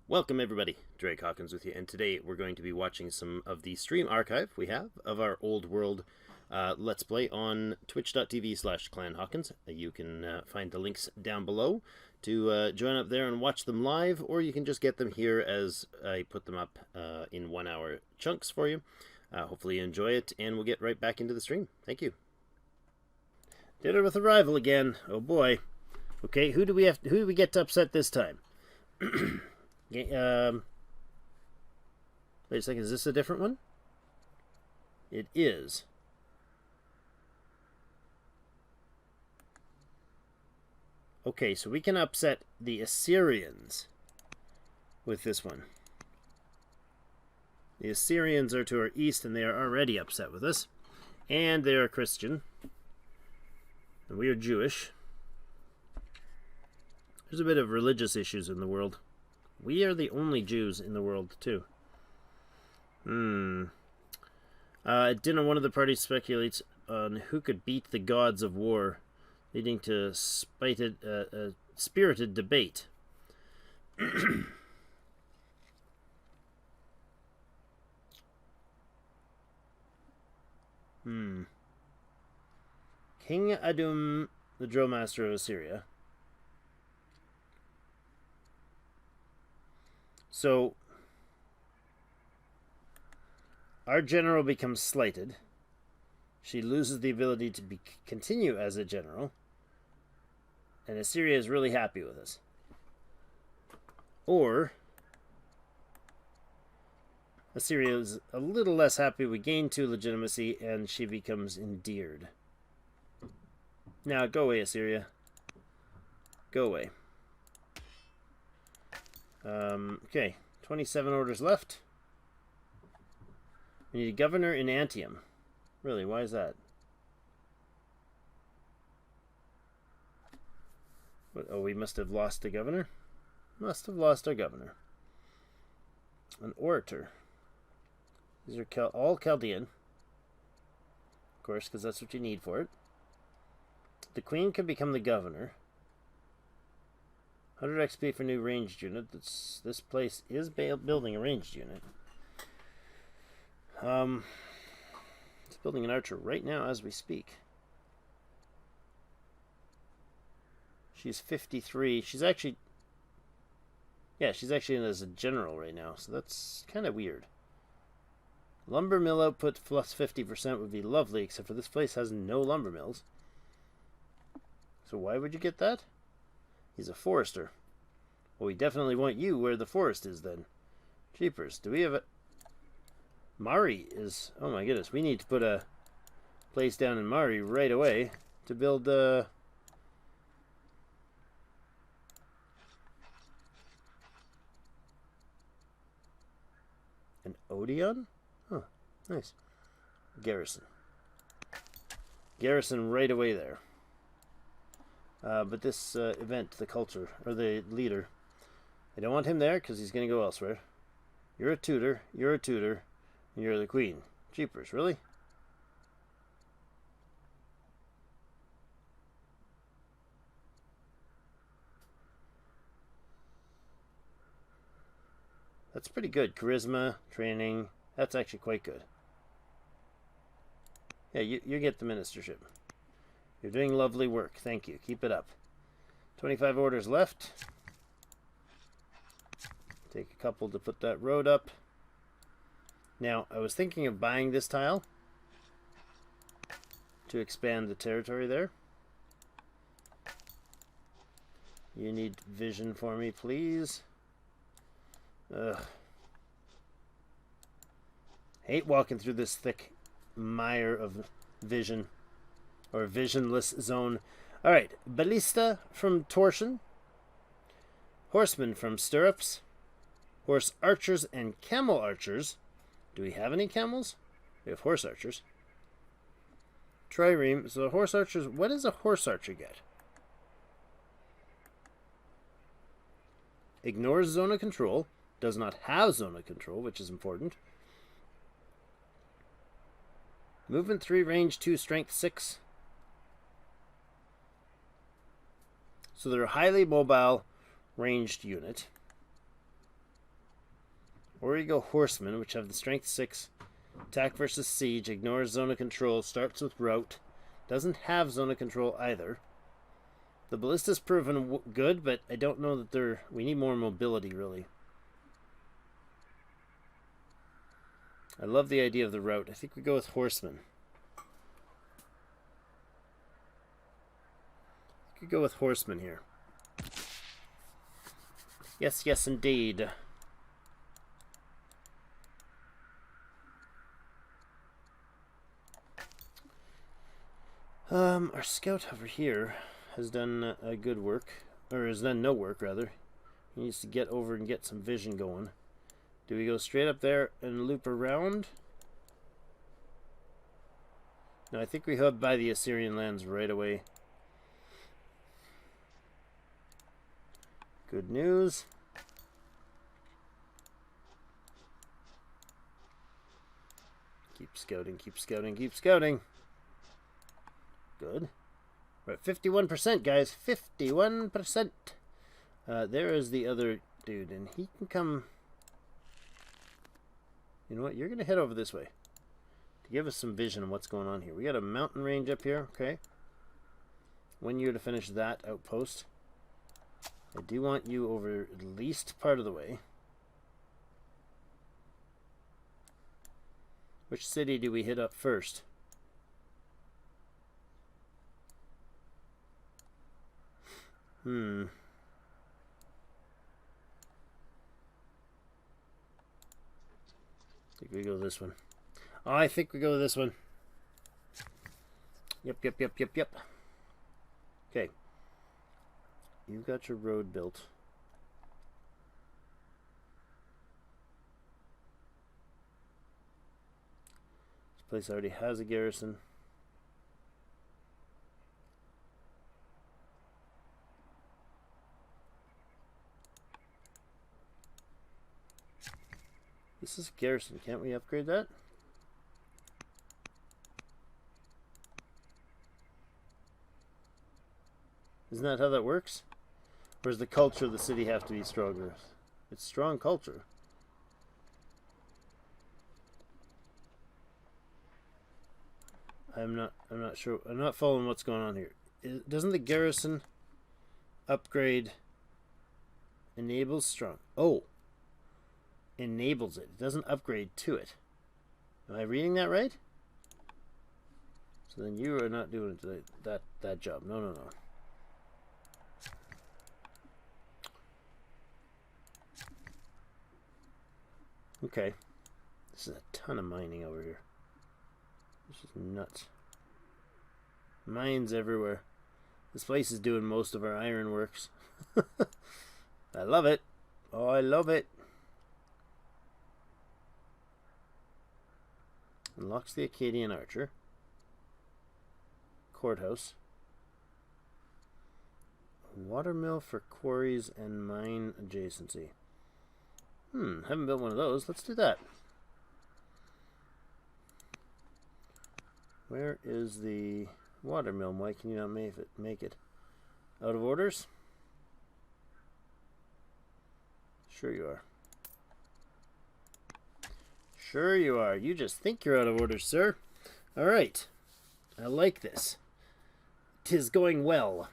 Welcome everybody, Drake Hawkins with you, and today we're going to be watching some of the stream archive we have of our Old World Let's Play on twitch.tv/clanhawkins. You can find the links down below to join up there and watch them live, or you can just get them here as I put them up in 1 hour chunks for you. Hopefully you enjoy it, and we'll get right back into the stream. Thank you. Dinner with a rival again. Oh boy. Okay, who do we get to upset this time? Wait a second, is this a different one? It is. Okay, so we can upset the Assyrians with this one. The Assyrians are to our east, and they are already upset with us. And they are Christian. And we are Jewish. There's a bit of religious issues in the world. We are the only Jews in the world, too. At dinner, one of the parties speculates on who could beat the gods of war, leading to spirited debate. King Adum, the drill master of Assyria. So, our general becomes slighted. She loses the ability to continue as a general. And Assyria is really happy with us. Or, Assyria is a little less happy. We gain 2 legitimacy, and she becomes endeared. Now, go away, Assyria. Go away. Okay, 27 orders left. We need a governor in Antium. Really, why is that? What, oh, we must have lost the governor? Must have lost our governor. An orator. These are all Chaldean. Of course, because that's what you need for it. The queen can become the governor. 100 XP for new ranged unit. This place is building a ranged unit. It's building an archer right now as we speak. She's 53. She's actually in as a general right now, so that's kind of weird. Lumber mill output plus 50% would be lovely, except for this place has no lumber mills. So why would you get that? He's a forester. Well, we definitely want you where the forest is then. Jeepers, do we have a... Mari is... Oh my goodness, we need to put a place down in Mari right away to build an Odeon? Oh, nice. Garrison. Garrison right away there. But this event, the culture, or the leader, I don't want him there because he's going to go elsewhere. You're a tutor, and you're the queen. Jeepers, really? That's pretty good. Charisma, training, that's actually quite good. Yeah, you get the ministership. You're doing lovely work. Thank you. Keep it up. 25 orders left. Take a couple to put that road up. Now, I was thinking of buying this tile to expand the territory there. You need vision for me, please. Ugh. Hate walking through this thick mire of vision. Or visionless zone. Alright, ballista from torsion. Horsemen from stirrups. Horse archers and camel archers. Do we have any camels? We have horse archers. Trireme. So horse archers. What does a horse archer get? Ignores zone of control. Does not have zone of control, which is important. Movement 3, range 2, strength 6. So they're a highly mobile ranged unit. Or you go Horsemen, which have the Strength 6. Attack versus Siege, ignores Zone of Control, starts with Rout. Doesn't have Zone of Control either. The Ballista's proven good, but I don't know that we need more mobility, really. I love the idea of the Rout. I think we go with Horsemen. I could go with Horsemen here. Yes, yes, indeed. Our scout over here has done a good work, or has done no work, rather. He needs to get over and get some vision going. Do we go straight up there and loop around? No, I think we head by the Assyrian lands right away. Good news. Keep scouting, keep scouting, keep scouting. Good. We're at 51%, guys. 51%. There is the other dude, and he can come... You know what? You're going to head over this way to give us some vision of what's going on here. We got a mountain range up here, okay? 1 year to finish that outpost. I do want you over at least part of the way. Which city do we hit up first? I think we go this one. Oh, I think we go this one. Yep. Okay. You've got your road built. This place already has a garrison. This is garrison. Can't we upgrade that? Isn't that how that works? Or does the culture of the city have to be stronger? It's strong culture. I'm not sure. I'm not following what's going on here. Doesn't the garrison upgrade enables strong? Oh. Enables it. It doesn't upgrade to it. Am I reading that right? So then you are not doing that job. No. Okay. This is a ton of mining over here. This is nuts. Mines everywhere. This place is doing most of our ironworks. I love it. Oh, I love it. Unlocks the Acadian Archer. Courthouse. Watermill for quarries and mine adjacency. Haven't built one of those. Let's do that. Where is the watermill? Why can you not make it? Out of orders? Sure you are. Sure you are. You just think you're out of order, sir. All right. I like this. 'Tis going well.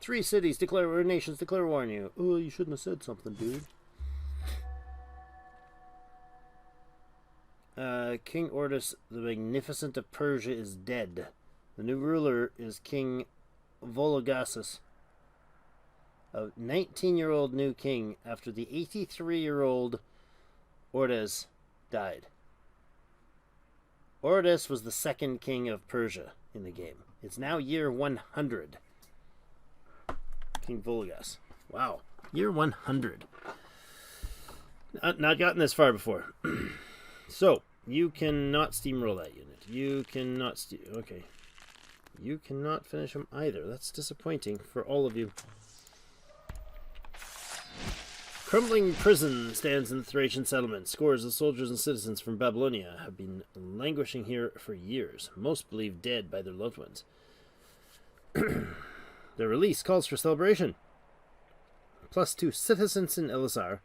3 cities declare, or nations declare war on you. Oh, you shouldn't have said something, dude. King Ordus the Magnificent of Persia is dead. The new ruler is King Vologasus, a 19-year-old new king after the 83-year-old Ordus died. Ordus was the second king of Persia in the game. It's now year 100. King Vologas. Wow. Year 100. Not gotten this far before. So, you cannot steamroll that unit. You cannot okay. You cannot finish him either. That's disappointing for all of you. Crumbling prison stands in the Thracian settlement. Scores of soldiers and citizens from Babylonia have been languishing here for years, most believed dead by their loved ones. Their release calls for celebration. +2 citizens in LSR,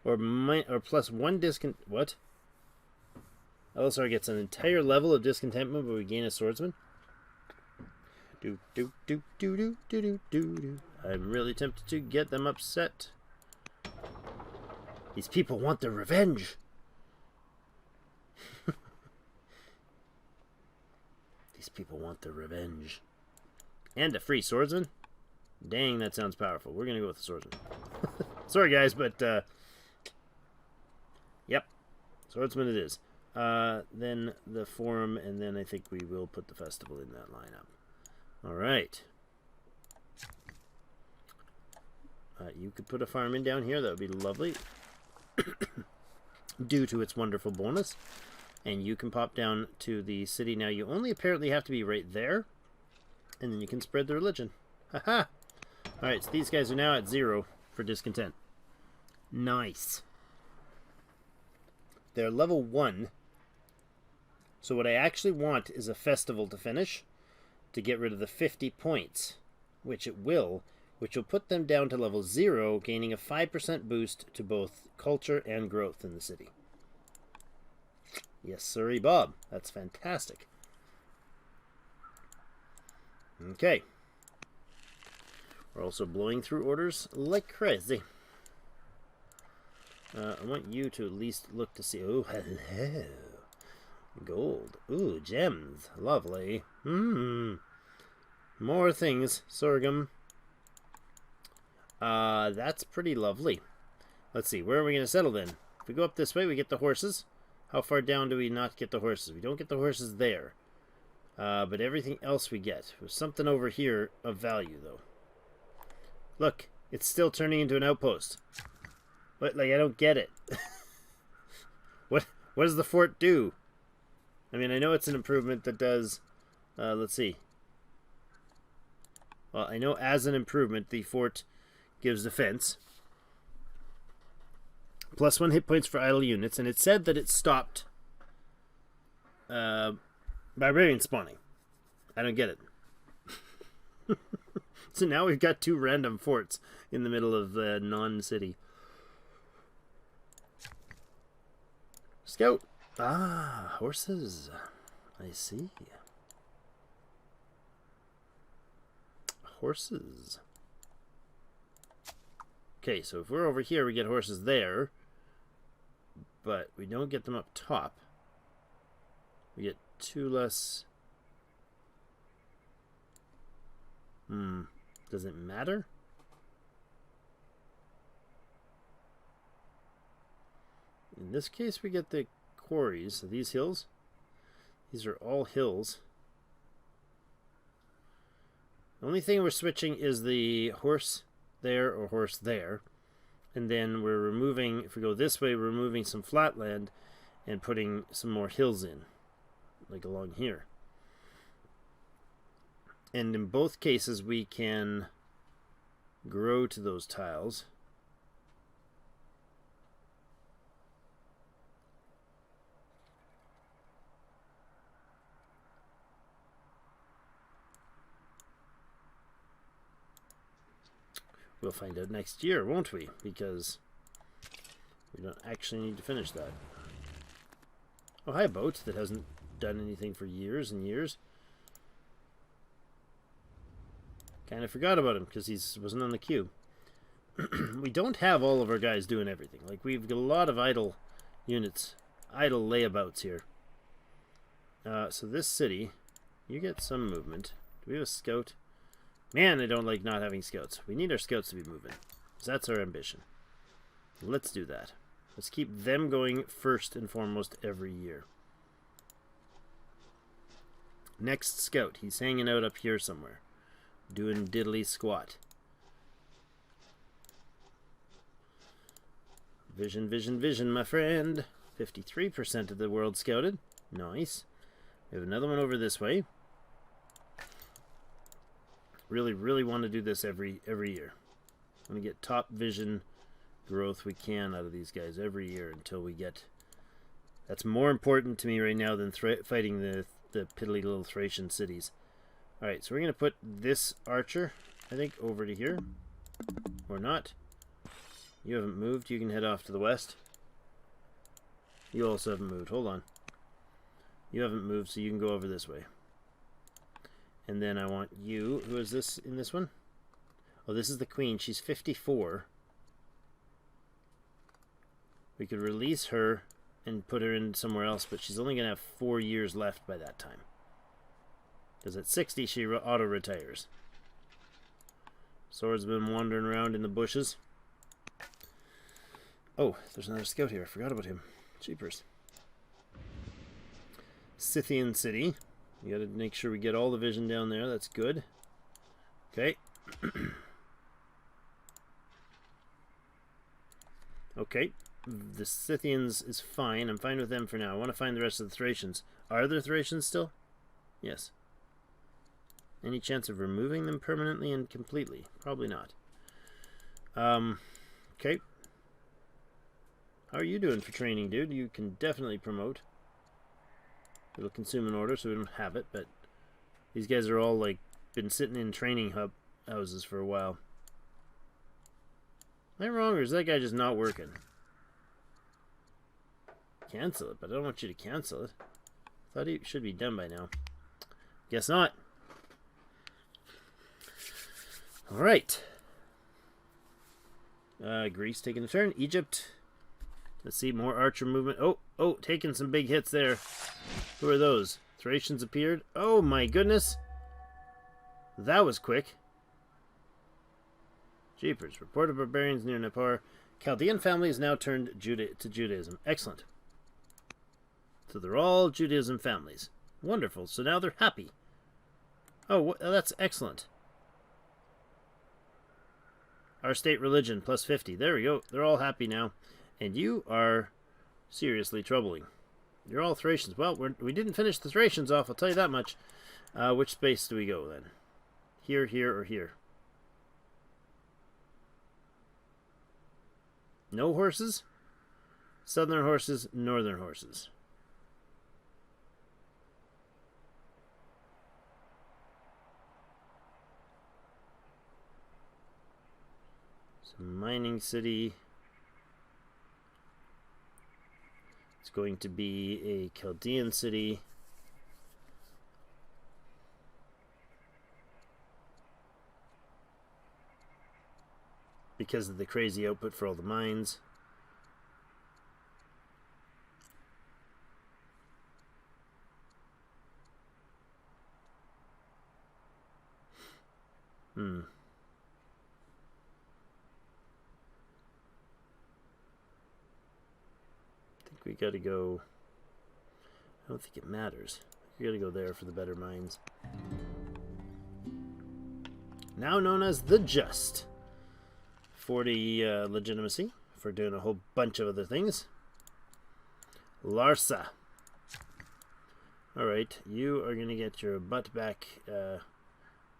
or +1 discon... What? LSR gets an entire level of discontentment, but we gain a swordsman? Do, do, do, do, do, do, do, do, do. I'm really tempted to get them upset. These people want their revenge. These people want their revenge. And a free swordsman? Dang, that sounds powerful. We're going to go with the swordsman. Sorry, guys, but... Yep. Swordsman it is. Then the forum, and then I think we will put the festival in that lineup. Alright. You could put a farm in down here. That would be lovely. Due to its wonderful bonus. And you can pop down to the city. Now, you only apparently have to be right there. And then you can spread the religion. Haha! Alright, so these guys are now at 0 for discontent. Nice. They're level 1. So what I actually want is a festival to finish. To get rid of the 50 points. Which it will. Which will put them down to level 0, gaining a 5% boost to both culture and growth in the city. Yes, sirree, Bob. That's fantastic. Okay. We're also blowing through orders like crazy. I want you to at least look to see... Oh, hello. Gold. Ooh, gems. Lovely. More things. Sorghum. That's pretty lovely. Let's see. Where are we going to settle then? If we go up this way, we get the horses. How far down do we not get the horses? We don't get the horses there. But everything else we get. There's something over here of value, though. Look, it's still turning into an outpost. What? Like, I don't get it. What does the fort do? I mean, I know it's an improvement that does... let's see. Well, I know as an improvement, the fort gives defense. +1 hit points for idle units, and it said that it stopped barbarian spawning. I don't get it. So now we've got 2 random forts in the middle of the non-city. Scout. Ah, horses. I see. Horses. Okay, so if we're over here, we get horses there. But we don't get them up top. We get 2 less... Does it matter? In this case, we get the quarries. So these hills? These are all hills. The only thing we're switching is the horse there or horse there. And then we're removing, if we go this way, we're removing some flat land and putting some more hills in. Like along here. And in both cases, we can grow to those tiles. We'll find out next year, won't we? Because we don't actually need to finish that. Oh, hi, boat that hasn't done anything for years and years. Kind of forgot about him because he wasn't on the queue. We don't have all of our guys doing everything. Like, we've got a lot of idle units, idle layabouts here. So this city, you get some movement. Do we have a scout? Man, I don't like not having scouts. We need our scouts to be moving. Because that's our ambition. Let's do that. Let's keep them going first and foremost every year. Next scout. He's hanging out up here somewhere. Doing diddly squat. Vision, vision, vision, my friend. 53% of the world scouted. Nice. We have another one over this way. Really, really want to do this every year. I want to get top vision growth we can out of these guys every year until we get... That's more important to me right now than fighting the piddly little Thracian cities. Alright, so we're going to put this archer, I think, over to here. Or not. You haven't moved. You can head off to the west. You also haven't moved. Hold on. You haven't moved, so you can go over this way. And then I want you... Who is this in this one? Oh, this is the queen. She's 54. We could release her and put her in somewhere else, but she's only going to have 4 years left by that time. Because at 60, she auto-retires. Swordsman wandering around in the bushes. Oh, there's another scout here. I forgot about him. Jeepers. Scythian City. You gotta make sure we get all the vision down there. That's good. Okay. Okay. The Scythians is fine. I'm fine with them for now. I want to find the rest of the Thracians. Are there Thracians still? Yes. Any chance of removing them permanently and completely? Probably not. Okay. How are you doing for training, dude? You can definitely promote. It'll consume an order, so we don't have it, but these guys are all, like, been sitting in training houses for a while. Am I wrong, or is that guy just not working? Cancel it, but I don't want you to cancel it. Thought it should be done by now. Guess not. Alright. Greece taking a turn. Egypt. Let's see, more archer movement. Oh, taking some big hits there. Who are those? Thracians appeared. Oh my goodness. That was quick. Jeepers. Reported barbarians near Nepal. Chaldean family is now turned to Judaism. Excellent. So they're all Judaism families. Wonderful. So now they're happy. Oh, that's excellent. Our state religion, plus 50. There we go. They're all happy now. And you are seriously troubling. You're all Thracians. Well, we didn't finish the Thracians off, I'll tell you that much. Which space do we go, then? Here, here, or here? No horses? Southern horses, northern horses. So, mining city. It's going to be a Chaldean city. Because of the crazy output for all the mines. We gotta go. I don't think it matters. We gotta go there for the better mines. Now known as the Just. 40 legitimacy for doing a whole bunch of other things. Larsa. Alright, you are gonna get your butt back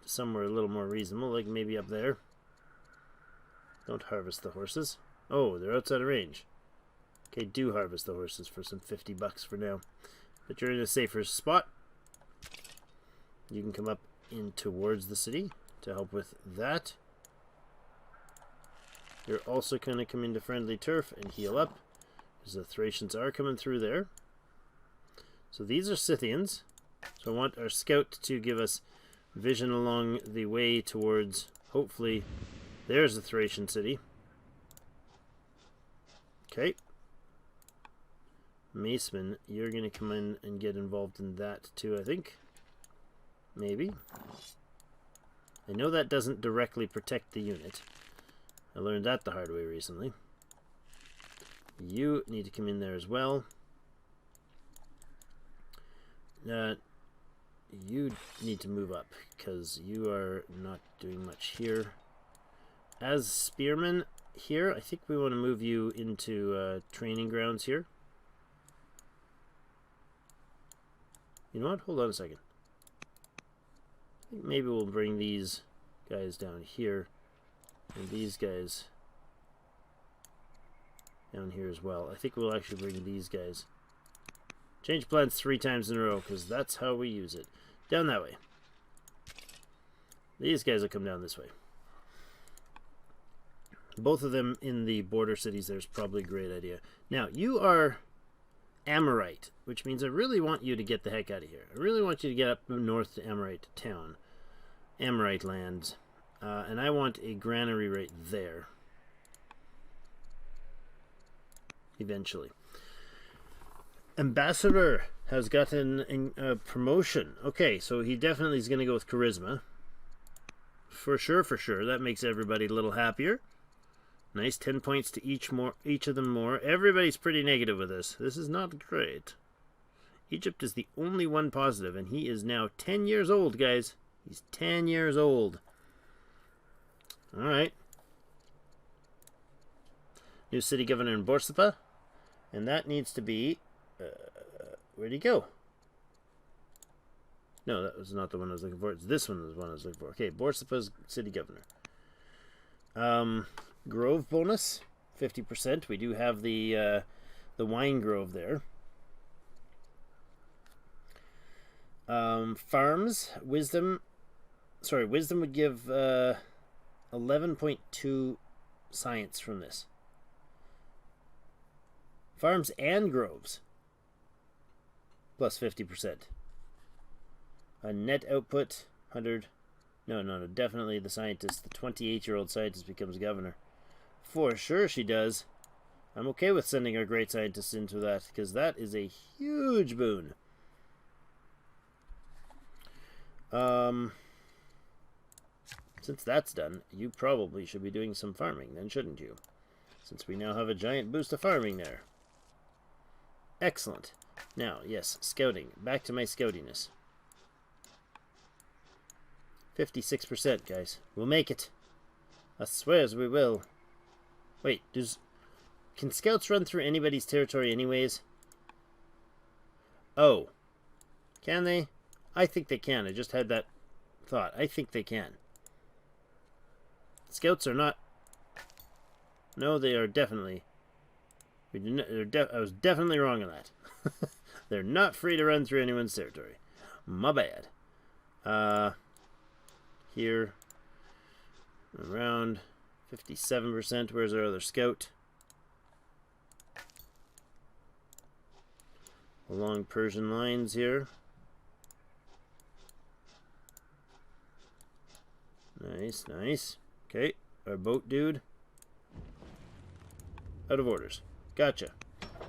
somewhere a little more reasonable, like maybe up there. Don't harvest the horses. Oh, they're outside of range. Okay, do harvest the horses for some 50 bucks for now. But you're in a safer spot. You can come up in towards the city to help with that. You're also going to come into friendly turf and heal up, because the Thracians are coming through there. So these are Scythians. So I want our scout to give us vision along the way towards, hopefully, there's the Thracian city. Okay. Maceman, you're going to come in and get involved in that too, I think. Maybe. I know that doesn't directly protect the unit. I learned that the hard way recently. You need to come in there as well. You need to move up, because you are not doing much here. As spearmen here, I think we want to move you into training grounds here. You know what? Hold on a second. I think maybe we'll bring these guys down here. And these guys down here as well. I think we'll actually bring these guys. Change plans 3 times in a row, because that's how we use it. Down that way. These guys will come down this way. Both of them in the border cities, there's probably a great idea. Now, you are Amorite, which means I really want you to get the heck out of here. I really want you to get up north to Amorite town. Amorite lands. And I want a granary right there. Eventually. Ambassador has gotten a promotion. Okay, so he definitely is going to go with charisma. For sure, for sure. That makes everybody a little happier. Nice, 10 points to each of them more. Everybody's pretty negative with this. This is not great. Egypt is the only one positive, and he is now 10 years old, guys. He's 10 years old. All right. New city governor in Borsippa. And that needs to be... where'd he go? No, that was not the one I was looking for. It's this one was the one I was looking for. Okay, Borsippa's city governor. Grove bonus, 50%. We do have the wine grove there. Farms, wisdom. Sorry, wisdom would give 11.2 science from this. Farms and groves, plus 50%. A net output, 100. No, definitely the scientist. The 28-year-old scientist becomes governor. For sure she does. I'm okay with sending our great scientists into that, because that is a huge boon. Since that's done, you probably should be doing some farming then, shouldn't you? Since we now have a giant boost of farming there. Excellent. Now, yes, scouting. Back to my scoutiness. 56%, guys. We'll make it. I swears we will. Wait, can scouts run through anybody's territory anyways? Oh. Can they? I think they can. I just had that thought. I think they can. Scouts are not... No, they are definitely... I was definitely wrong on that. They're not free to run through anyone's territory. My bad. Here, around 57%. Where's our other scout? Along Persian lines here. Nice, nice. Okay, our boat dude. Out of orders. Gotcha.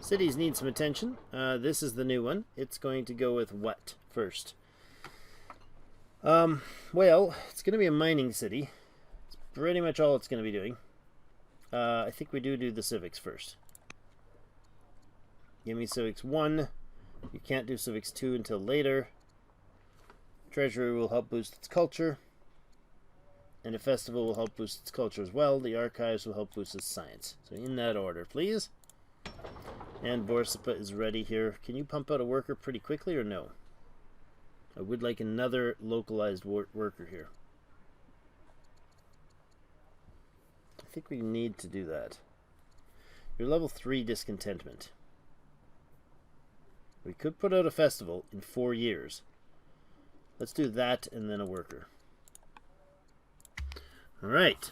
Cities need some attention. This is the new one. It's going to go with what first? Well, it's going to be a mining city. It's pretty much all it's going to be doing. I think we do the civics first. Give me civics 1. You can't do civics 2 until later. Treasury will help boost its culture. And a festival will help boost its culture as well. The archives will help boost its science. So in that order, please. And Borsippa is ready here. Can you pump out a worker pretty quickly or no? I would like another localized worker here. I think we need to do that. You're level 3 discontentment. We could put out a festival in 4 years. Let's do that and then a worker. Alright.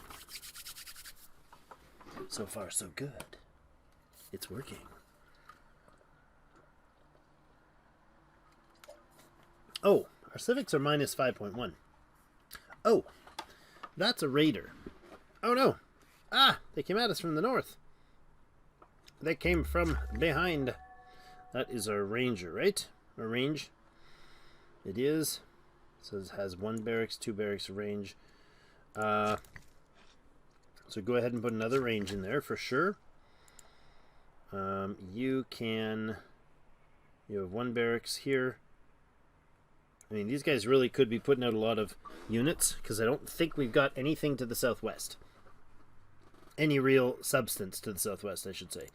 So far, so good. It's working. Oh, our civics are minus 5.1. Oh, that's a raider. Oh no. Ah, they came at us from the north. They came from behind. That is our ranger, right? Our range. It is. So it has 1 barracks, 2 barracks range. So go ahead and put another range in there for sure. You have 1 barracks here. I mean, these guys really could be putting out a lot of units, because I don't think we've got anything to the southwest. Any real substance to the southwest, I should say.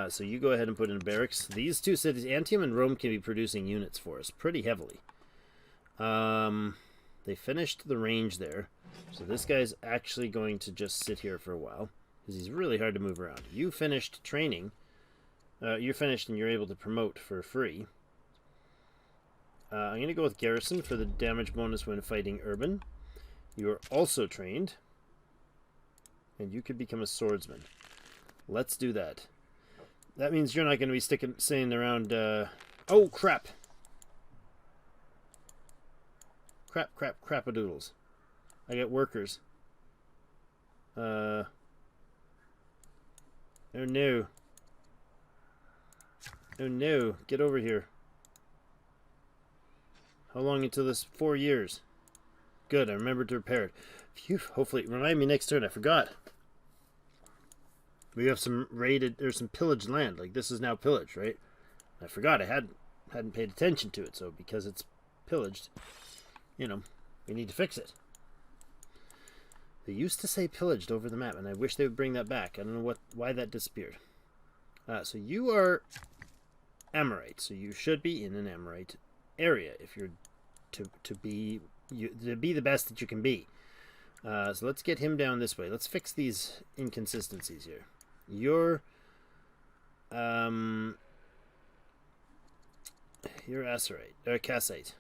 So you go ahead and put in barracks. These 2 cities, Antium and Rome, can be producing units for us pretty heavily. They finished the range there. So this guy's actually going to just sit here for a while, because he's really hard to move around. You finished training. You're finished and you're able to promote for free. I'm going to go with Garrison for the damage bonus when fighting urban. You are also trained. And you could become a swordsman. Let's do that. That means you're not going to be staying around... Oh, crap! Crap-a-doodles. I got workers. Oh, no. Oh, no. Get over here. How long until this? 4 years. Good, I remembered to repair it. Phew, hopefully, remind me next turn. I forgot. We have some raided, there's some pillaged land. Like, this is now pillaged, right? I forgot. I hadn't paid attention to it, so because it's pillaged, you know, we need to fix it. They used to say pillaged over the map, and I wish they would bring that back. I don't know why that disappeared. So you are Amorite, so you should be in an Amorite area if you're to be the best that you can be. So let's get him down this way. Let's fix these inconsistencies here. You're Acerite or Cassite.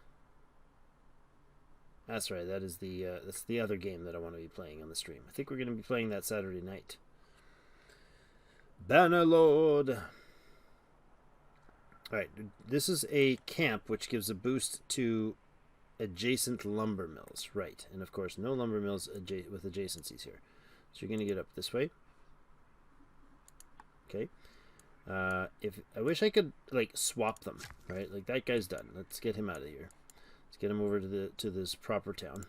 Acerite. That is that's the other game that I want to be playing on the stream. I think we're going to be playing that Saturday night. Bannerlord. Alright, this is a camp which gives a boost to adjacent lumber mills. Right, and of course no lumber mills with adjacencies here. So you're going to get up this way. Okay. If I wish I could like swap them, right? Like that guy's done. Let's get him out of here. Let's get him over to this proper town.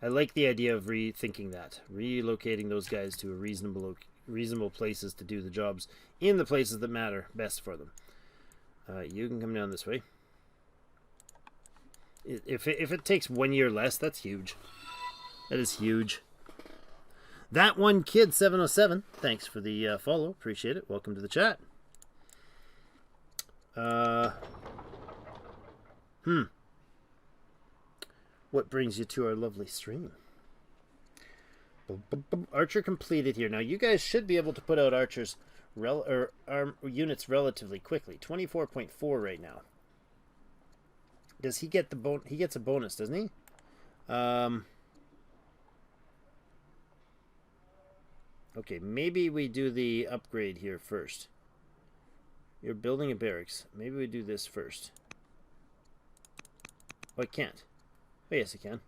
I like the idea of rethinking that. Relocating those guys to a reasonable places to do the jobs in the places that matter best for them. You can come down this way. If it takes 1 year less, that's huge. That is huge. That one kid 707. Thanks for the follow. Appreciate it. Welcome to the chat. What brings you to our lovely stream? Archer completed here. Now you guys should be able to put out archers units relatively quickly. 24.4 right now. Does he get the he gets a bonus, doesn't he? Okay, maybe we do the upgrade here first. You're building a barracks. Maybe we do this first. Oh, I can't. Oh, yes, I can.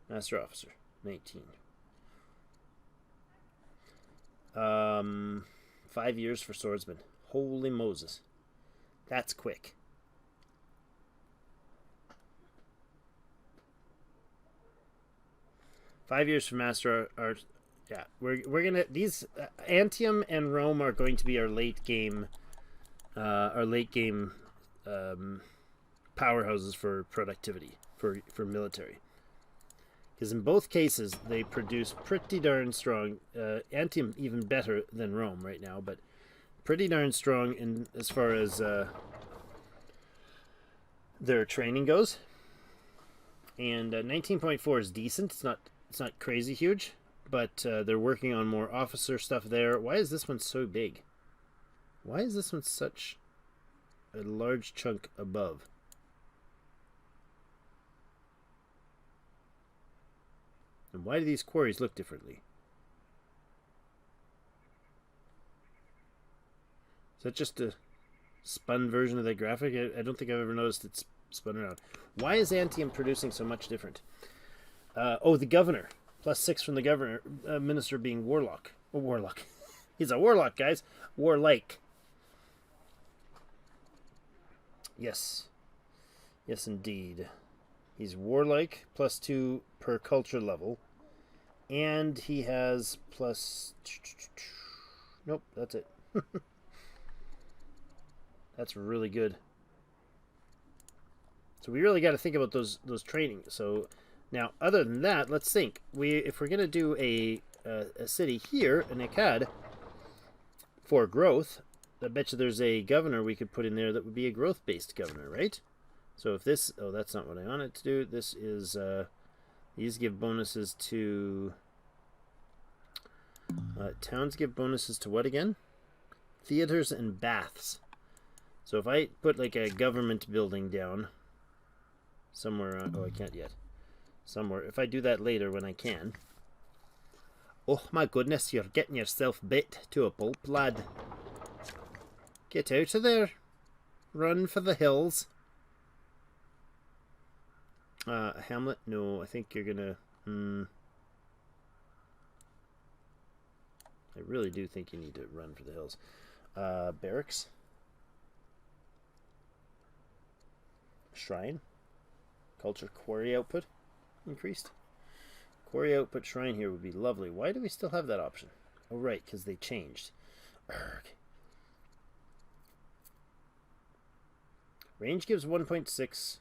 Master Officer, 19. 5 years for swordsman. Holy Moses. That's quick. Five years for Master Art. Yeah, we're gonna these Antium and Rome are going to be our late game powerhouses for productivity for military. Because in both cases they produce pretty darn strong. Antium even better than Rome right now, but pretty darn strong in as far as their training goes. And 19.4 is decent. It's not crazy huge, but they're working on more officer stuff there. Why is this one so big? Why is this one such a large chunk above? And why do these quarries look differently? Is that just a spun version of that graphic? I don't think I've ever noticed it's spun around. Why is Antium producing so much different? Oh, the governor. +6 from the governor. Minister being warlock. Oh, warlock. He's a warlock, guys. Warlike. Yes. Yes, indeed. He's warlike, +2 per culture level. And he has plus... Nope, that's it. That's really good. So we really got to think about those training. So now, other than that, let's think. If we're going to do a city here, an Akkad, for growth, I bet you there's a governor we could put in there that would be a growth-based governor, right? So if this... Oh, that's not what I wanted to do. This is... these give bonuses to... towns give bonuses to what again? Theaters and baths. So if I put like a government building down somewhere... oh, I can't yet. Somewhere. If I do that later when I can, Oh my goodness, you're getting yourself bit to a pulp, lad. Get out of there. Run for the hills. Hamlet? No, I think you're gonna... I really do think you need to run for the hills. Barracks. Shrine. Culture quarry output increased. Quarry output shrine here would be lovely. Why do we still have that option? Oh, right, because they changed. Urgh. Range gives 1.6.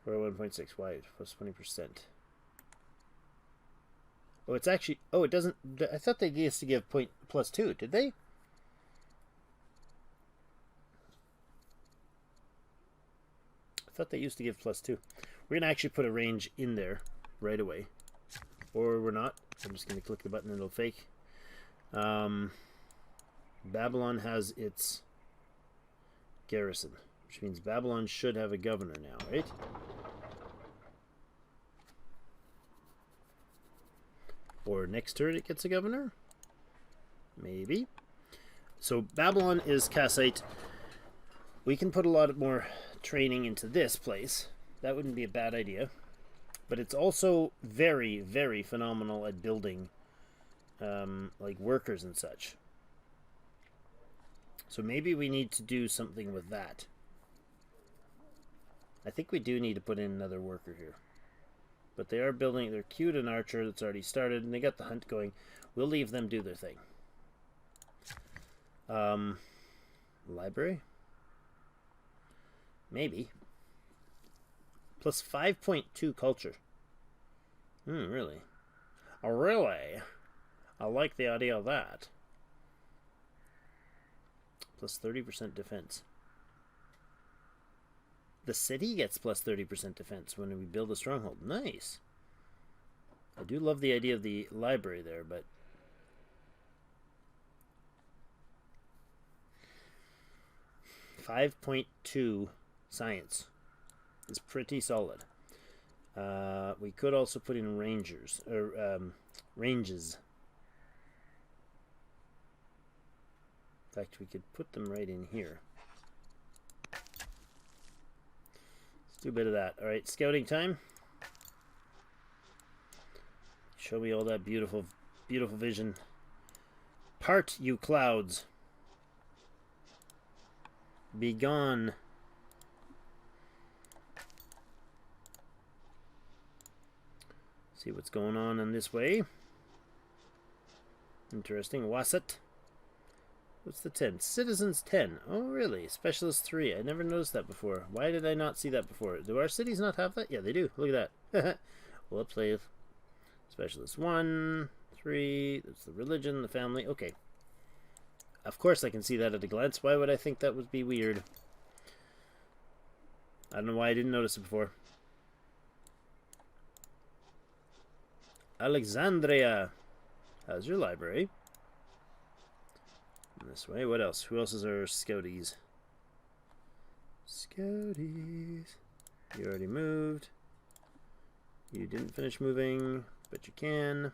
Or 1.6 wide, plus 20%. Oh, it's actually... Oh, it doesn't... I thought they used to give plus 2. Did they? I thought they used to give plus 2. We're going to actually put a range in there right away. Or we're not. I'm just going to click the button and it'll fake. Babylon has its garrison, which means Babylon should have a governor now, right? Or next turn it gets a governor? Maybe. So Babylon is Kassite. We can put a lot more training into this place. That wouldn't be a bad idea. But it's also very, very phenomenal at building like workers and such. So maybe we need to do something with that. I think we do need to put in another worker here. But they are building, they're queued an archer that's already started, and they got the hunt going. We'll leave them do their thing. Library? Maybe. Plus 5.2 culture. Really? Oh, really? I like the idea of that. Plus 30% defense. The city gets plus 30% defense when we build a stronghold. Nice. I do love the idea of the library there, but... $5.2 science is pretty solid. We could also put in rangers, or ranges. In fact, we could put them right in here. Do a bit of that. Alright, scouting time. Show me all that beautiful, beautiful vision. Part, you clouds. Be gone. See what's going on in this way. Interesting. Wasset. What's the 10? Citizens 10. Oh, really? Specialist 3. I never noticed that before. Why did I not see that before? Do our cities not have that? Yeah, they do. Look at that. Well, let's play with Specialist 1, 3. That's the religion, the family. Okay. Of course I can see that at a glance. Why would I think that would be weird? I don't know why I didn't notice it before. Alexandria. How's your library? This way. What else? Who else is our scouties? Scouties. You already moved. You didn't finish moving, but you can.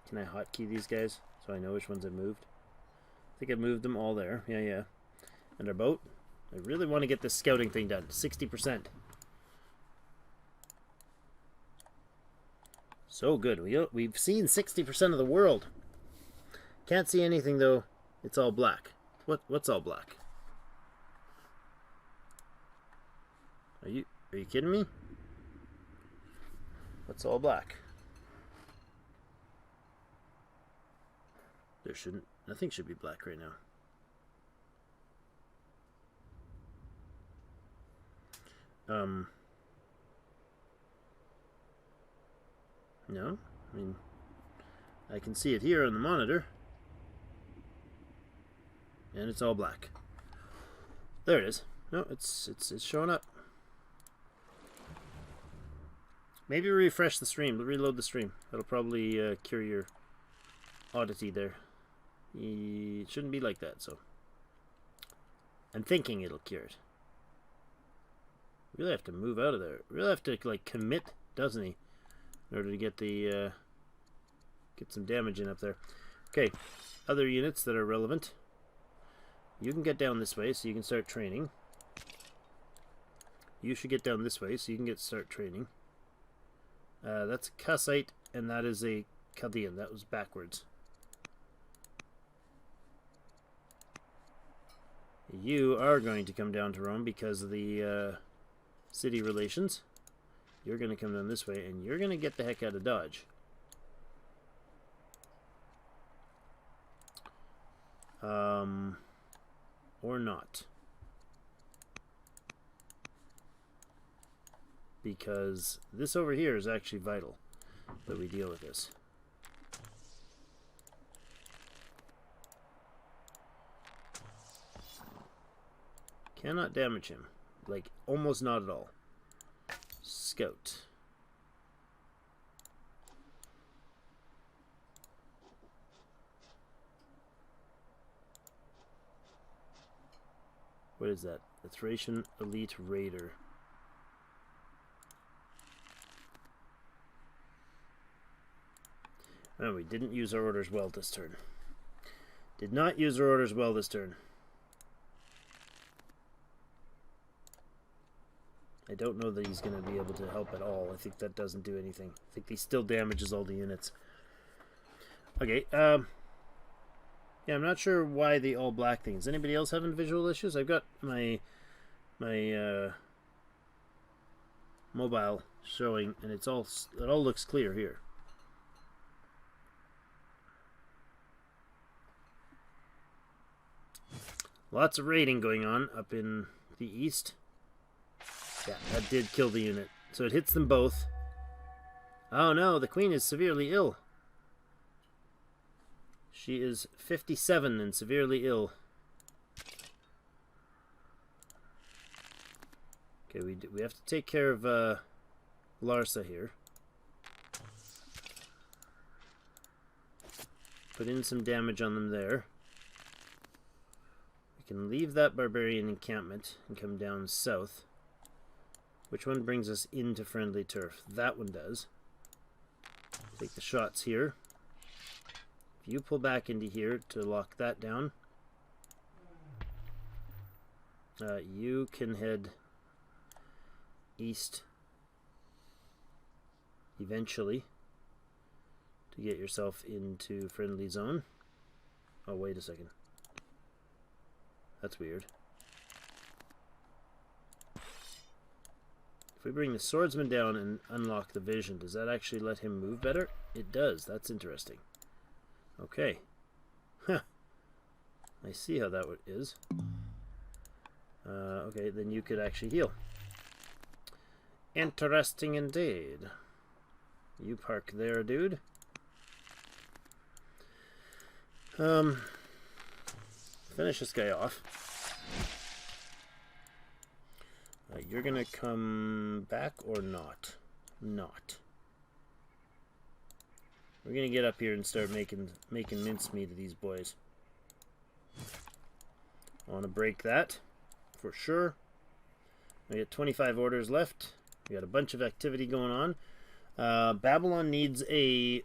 Can I hotkey these guys so I know which ones I've moved? I think I've moved them all there. Yeah, yeah. And our boat. I really want to get this scouting thing done. 60%. So good. We've seen 60% of the world. Can't see anything though. It's all black. What's all black? Are you kidding me? What's all black? Nothing should be black right now. No, I mean, I can see it here on the monitor, and it's all black. There it is. No, it's showing up. Maybe refresh the stream, reload the stream. That'll probably cure your oddity there. It shouldn't be like that, so I'm thinking it'll cure it. Really have to move out of there. Really have to like commit, doesn't he? in order to get the get some damage in up there. Okay, other units that are relevant. You can get down this way, so you can start training. You should get down this way, so you can start training. That's a Kassite, and that is a Chaldean. That was backwards. You are going to come down to Rome because of the city relations. You're going to come down this way, and you're going to get the heck out of Dodge. Or not. Because this over here is actually vital that we deal with this. Cannot damage him. Like, almost not at all. Scout. What is that? The Thracian Elite Raider. Oh, we didn't use our orders well this turn. Did not use our orders well this turn. I don't know that he's going to be able to help at all. I think that doesn't do anything. I think he still damages all the units. Okay, yeah, I'm not sure why the all black thing. Is anybody else having visual issues? I've got my mobile showing, and it all looks clear here. Lots of raiding going on up in the east. Yeah, that did kill the unit. So it hits them both. Oh no, the queen is severely ill. She is 57 and severely ill. Okay, we have to take care of Larsa here. Put in some damage on them there. We can leave that barbarian encampment and come down south. Which one brings us into friendly turf? That one does. Take the shots here. If you pull back into here to lock that down, you can head east eventually to get yourself into friendly zone. Oh, wait a second. That's weird. If we bring the swordsman down and unlock the vision, does that actually let him move better? It does. That's interesting. Okay. Huh. I see how that is. Okay, then you could actually heal. Interesting indeed. You park there, dude. Finish this guy off. You're gonna come back or not? Not. We're gonna get up here and start making mincemeat of these boys. I want to break that for sure. We got 25 orders left. We got a bunch of activity going on. Babylon needs a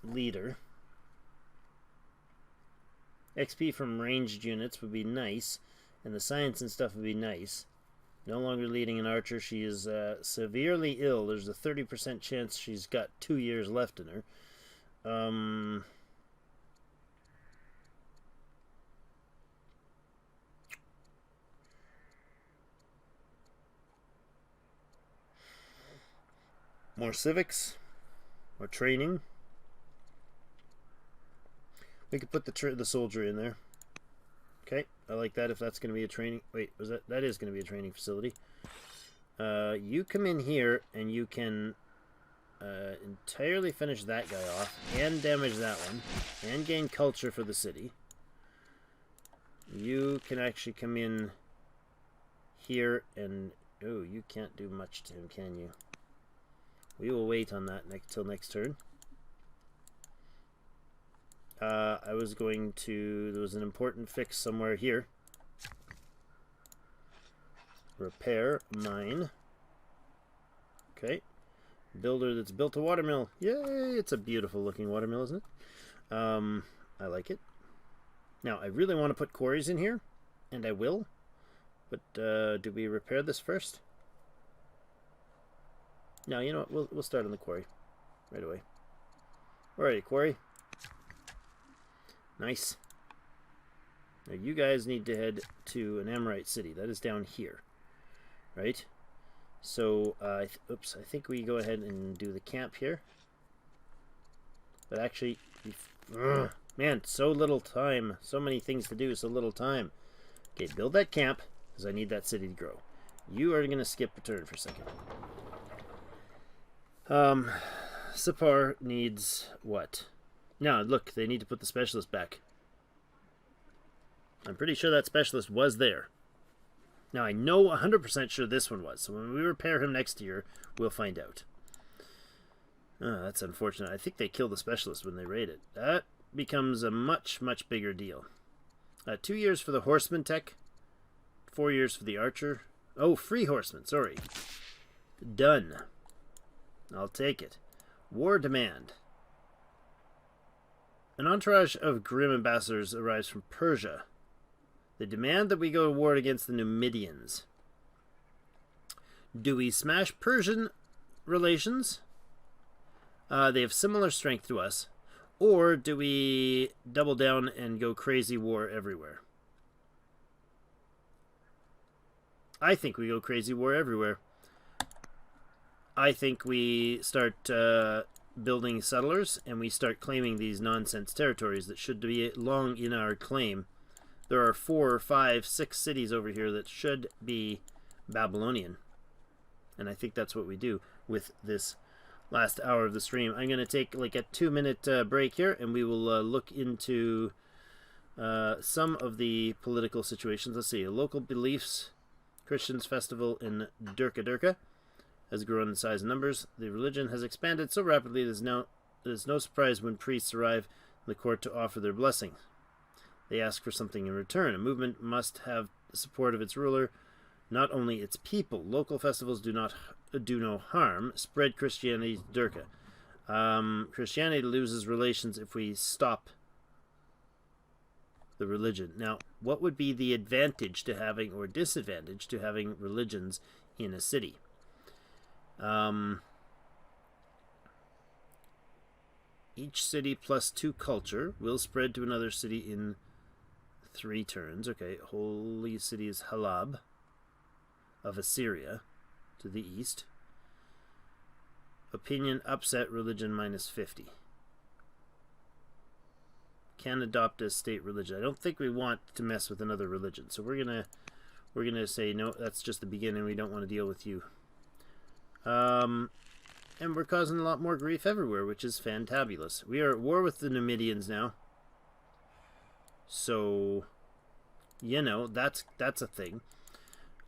leader. XP from ranged units would be nice, and the science and stuff would be nice. No longer leading an archer. She is severely ill. There's a 30% chance she's got 2 years left in her. More civics. More training. We could put the soldier in there. Okay, I like that if that's going to be a training... Wait, that is going to be a training facility. You come in here and you can entirely finish that guy off and damage that one and gain culture for the city. You can actually come in here and... Oh, you can't do much to him, can you? We will wait on that till next turn. I was going to... There was an important fix somewhere here. Repair mine. Okay. Builder that's built a watermill. Yay! It's a beautiful looking watermill, isn't it? I like it. Now, I really want to put quarries in here, and I will. But do we repair this first? No, you know what? We'll start on the quarry right away. Where are you, quarry? Nice. Now you guys need to head to an Amorite city. That is down here, right? So, oops, I think we go ahead and do the camp here. But actually, man, so little time. So many things to do, so little time. Okay, build that camp, because I need that city to grow. You are going to skip a turn for a second. Sipar needs what? Now, look, they need to put the specialist back. I'm pretty sure that specialist was there. Now, I know 100% sure this one was. So when we repair him next year, we'll find out. Oh, that's unfortunate. I think they kill the specialist when they raid it. That becomes a much, much bigger deal. 2 years for the horseman tech. 4 years for the archer. Oh, free horseman, sorry. Done. I'll take it. War demand. An entourage of grim ambassadors arrives from Persia. They demand that we go to war against the Numidians. Do we smash Persian relations? They have similar strength to us. Or do we double down and go crazy war everywhere? I think we go crazy war everywhere. I think we start building settlers and we start claiming these nonsense territories that should be long in our claim. There are 4, 5, 6 cities over here that should be Babylonian. And I think that's what we do with this last hour of the stream. I'm going to take like a 2-minute break here, and we will look into some of the political situations. Let's see. Local beliefs. Christians festival in Durka has grown in size and numbers. The religion has expanded so rapidly it is no surprise when priests arrive in the court to offer their blessing. They ask for something in return. A movement must have the support of its ruler, not only its people. Local festivals do no harm. Spread Christianity to Durka. Christianity loses relations if we stop the religion. Now, what would be the advantage to having, or disadvantage to having, religions in a city? Each city plus 2 culture will spread to another city in 3 turns. Okay, holy city is Halab of Assyria to the east. Opinion upset, religion -50. Can adopt as state religion. I don't think we want to mess with another religion, so we're gonna say no. That's just the beginning. We don't want to deal with you. And we're causing a lot more grief everywhere, which is fantabulous. We are at war with the Numidians now. So, you know, that's a thing.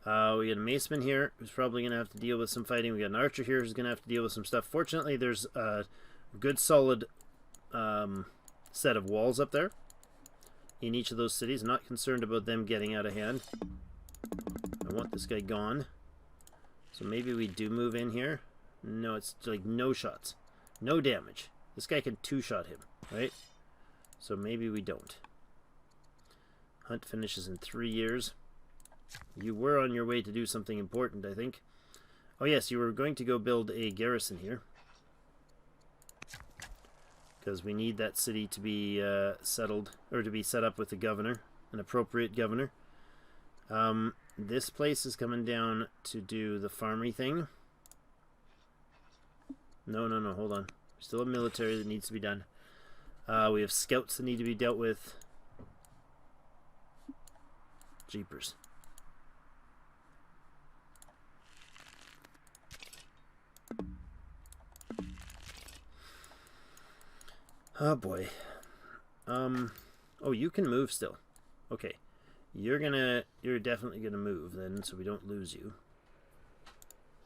We got a maceman here who's probably going to have to deal with some fighting. We got an archer here who's going to have to deal with some stuff. Fortunately, there's a good solid set of walls up there in each of those cities. I'm not concerned about them getting out of hand. I want this guy gone. So maybe we do move in here. No, it's like no shots. No damage. This guy can 2-shot him, right? So maybe we don't. Hunt finishes in 3 years. You were on your way to do something important, I think. Oh yes, you were going to go build a garrison here. Because we need that city to be settled, or to be set up with a governor, an appropriate governor. This place is coming down to do the farmery thing. No, hold on. Still a military that needs to be done. We have scouts that need to be dealt with. Jeepers. Oh boy. Oh, you can move still. Okay. You're definitely gonna move then, so we don't lose you.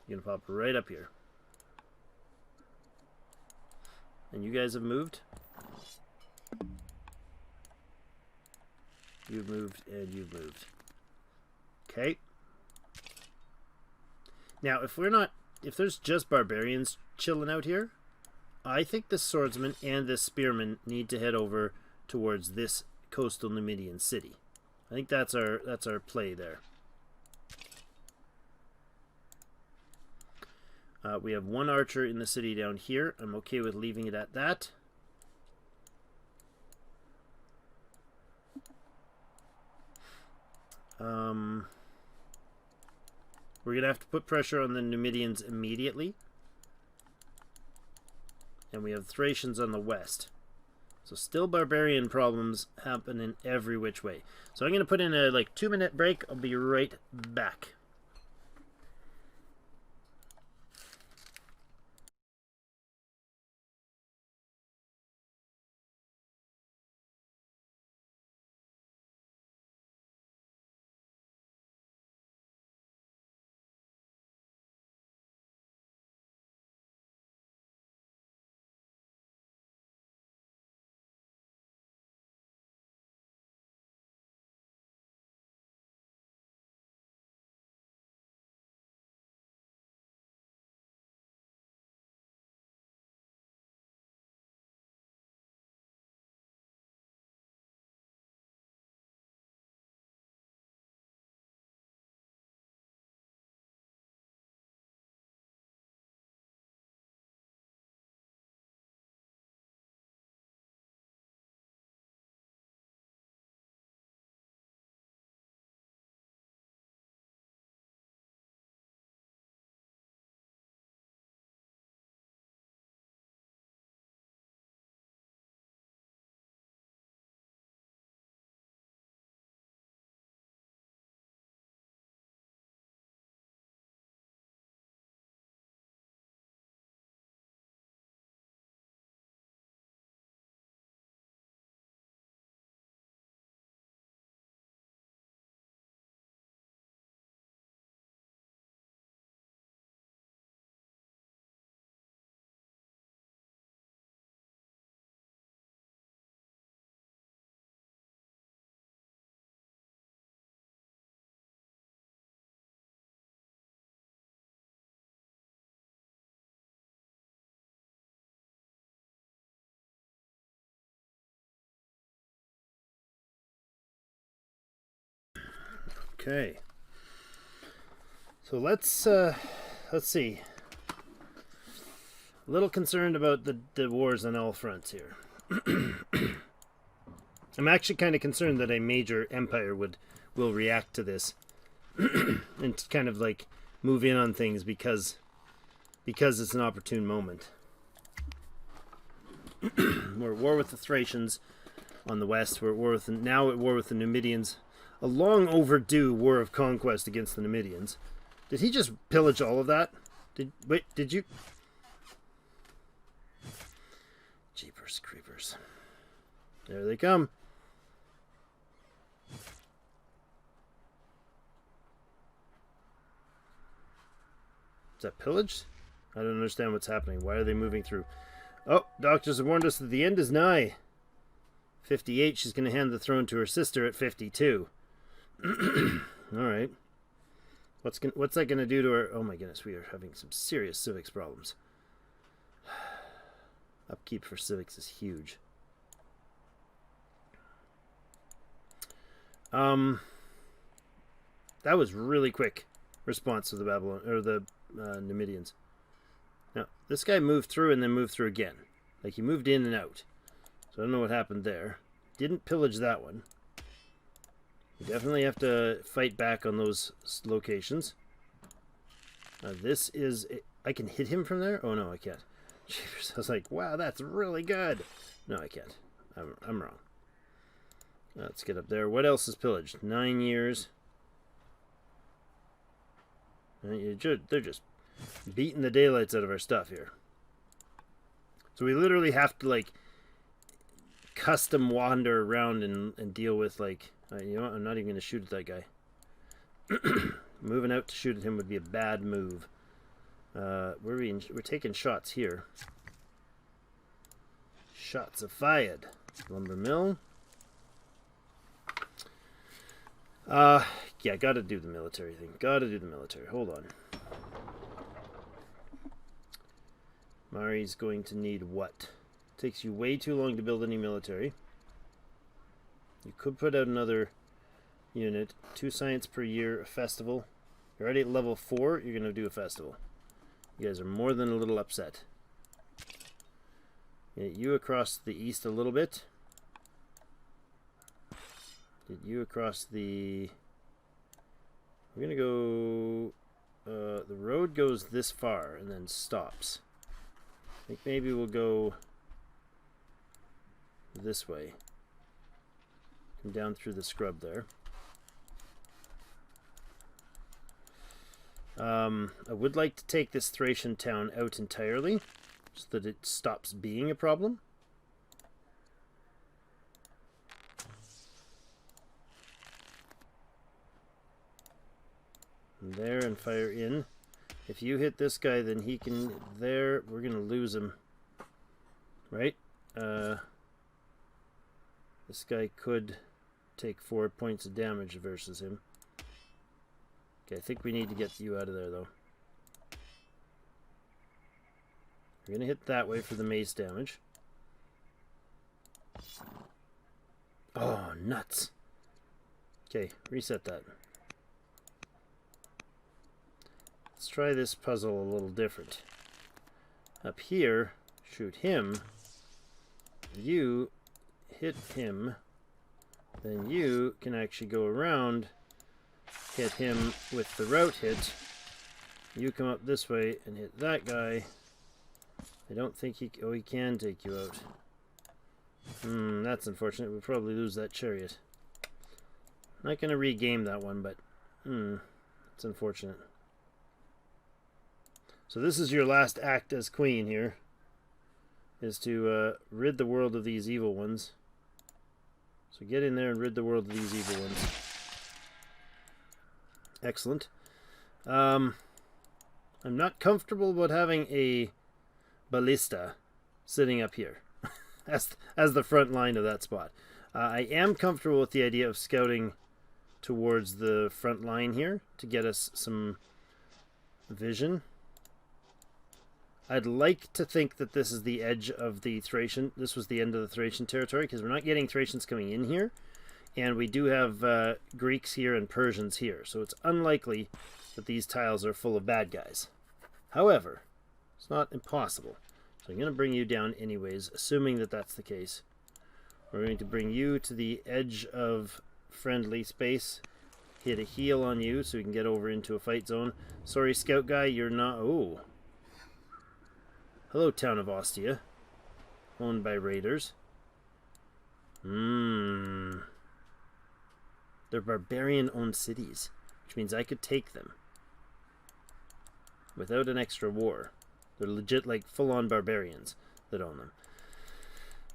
You're gonna pop right up here. And you guys have moved? You've moved and you've moved. Okay. Now, if there's just barbarians chilling out here. I think this swordsman and this spearman need to head over towards this coastal Numidian city. I think that's our play there. We have one archer in the city down here. I'm okay with leaving it at that. We're going to have to put pressure on the Numidians immediately. And we have Thracians on the west. So still barbarian problems happen in every which way. So I'm going to put in a 2-minute break. I'll be right back. Okay. So let's see. A little concerned about the wars on all fronts here. I'm actually kind of concerned that a major empire will react to this and kind of move in on things because it's an opportune moment. We're at war with the Thracians on the west. We're at war with now at war with the Numidians. A long overdue war of conquest against the Numidians. Did he just pillage all of that? Did you? Jeepers creepers. There they come. Is that pillaged? I don't understand what's happening. Why are they moving through? Oh, doctors have warned us that the end is nigh. 58, she's going to hand the throne to her sister at 52. Alright. What's that going to do to her? Oh my goodness, we are having some serious civics problems. Upkeep for civics is huge. That was really quick response to the Numidians. Now, this guy moved through and then moved through again. He moved in and out. So I don't know what happened there. Didn't pillage that one. We definitely have to fight back on those locations. This is... I can hit him from there? Oh, no, I can't. Jeepers, I was like, wow, that's really good. No, I can't. I'm wrong. Let's get up there. What else is pillaged? 9 years. They're just beating the daylights out of our stuff here. So we literally have to, custom wander around and deal with, you know what? I'm not even going to shoot at that guy. Moving out to shoot at him would be a bad move. We're taking shots here. Shots are fired. Lumber mill. Yeah, gotta do the military thing. Gotta do the military. Hold on. Mari's going to need what? Takes you way too long to build any military. You could put out another unit. 2 science per year, a festival. You're already at level 4, you're going to do a festival. You guys are more than a little upset. Get you across the east a little bit. Get you across the... We're going to go... the road goes this far and then stops. I think maybe we'll go this way. Come down through the scrub there. I would like to take this Thracian town out entirely so that it stops being a problem. And there, and fire in. If you hit this guy, then he can... There, we're going to lose him. Right? This guy could take 4 points of damage versus him. Okay, I think we need to get you out of there, though. We're going to hit that way for the mace damage. Oh, nuts. Okay, reset that. Let's try this puzzle a little different. Up here, shoot him. You hit him. Then you can actually go around, hit him with the route hit. You come up this way and hit that guy. I don't think he... Oh, he can take you out. That's unfortunate. We'll probably lose that chariot. Not going to regame that one, but... it's unfortunate. So this is your last act as queen here. Is to rid the world of these evil ones. So get in there and rid the world of these evil ones. Excellent. I'm not comfortable about having a ballista sitting up here as the front line of that spot. I am comfortable with the idea of scouting towards the front line here to get us some vision. I'd like to think that this is the edge of the Thracian. This was the end of the Thracian territory because we're not getting Thracians coming in here. And we do have Greeks here and Persians here. So it's unlikely that these tiles are full of bad guys. However, it's not impossible. So I'm going to bring you down anyways, assuming that that's the case. We're going to bring you to the edge of friendly space. Hit a heal on you so we can get over into a fight zone. Sorry, scout guy, you're not... Oh. Hello, town of Ostia. Owned by raiders. They're barbarian-owned cities, which means I could take them without an extra war. They're legit, like, full-on barbarians that own them.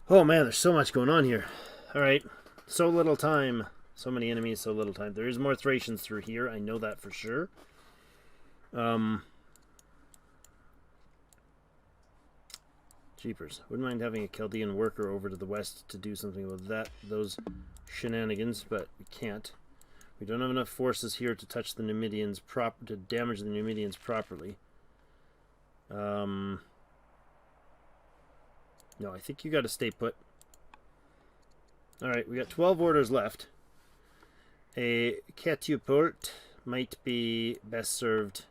Oh, man, there's so much going on here. Alright, so little time. So many enemies, so little time. There is more Thracians through here, I know that for sure. Jeepers. Wouldn't mind having a Chaldean worker over to the west to do something about those shenanigans, but we can't. We don't have enough forces here to touch the Numidians to damage the Numidians properly. No, I think you got to stay put. Alright, we got 12 orders left. A catapult might be best served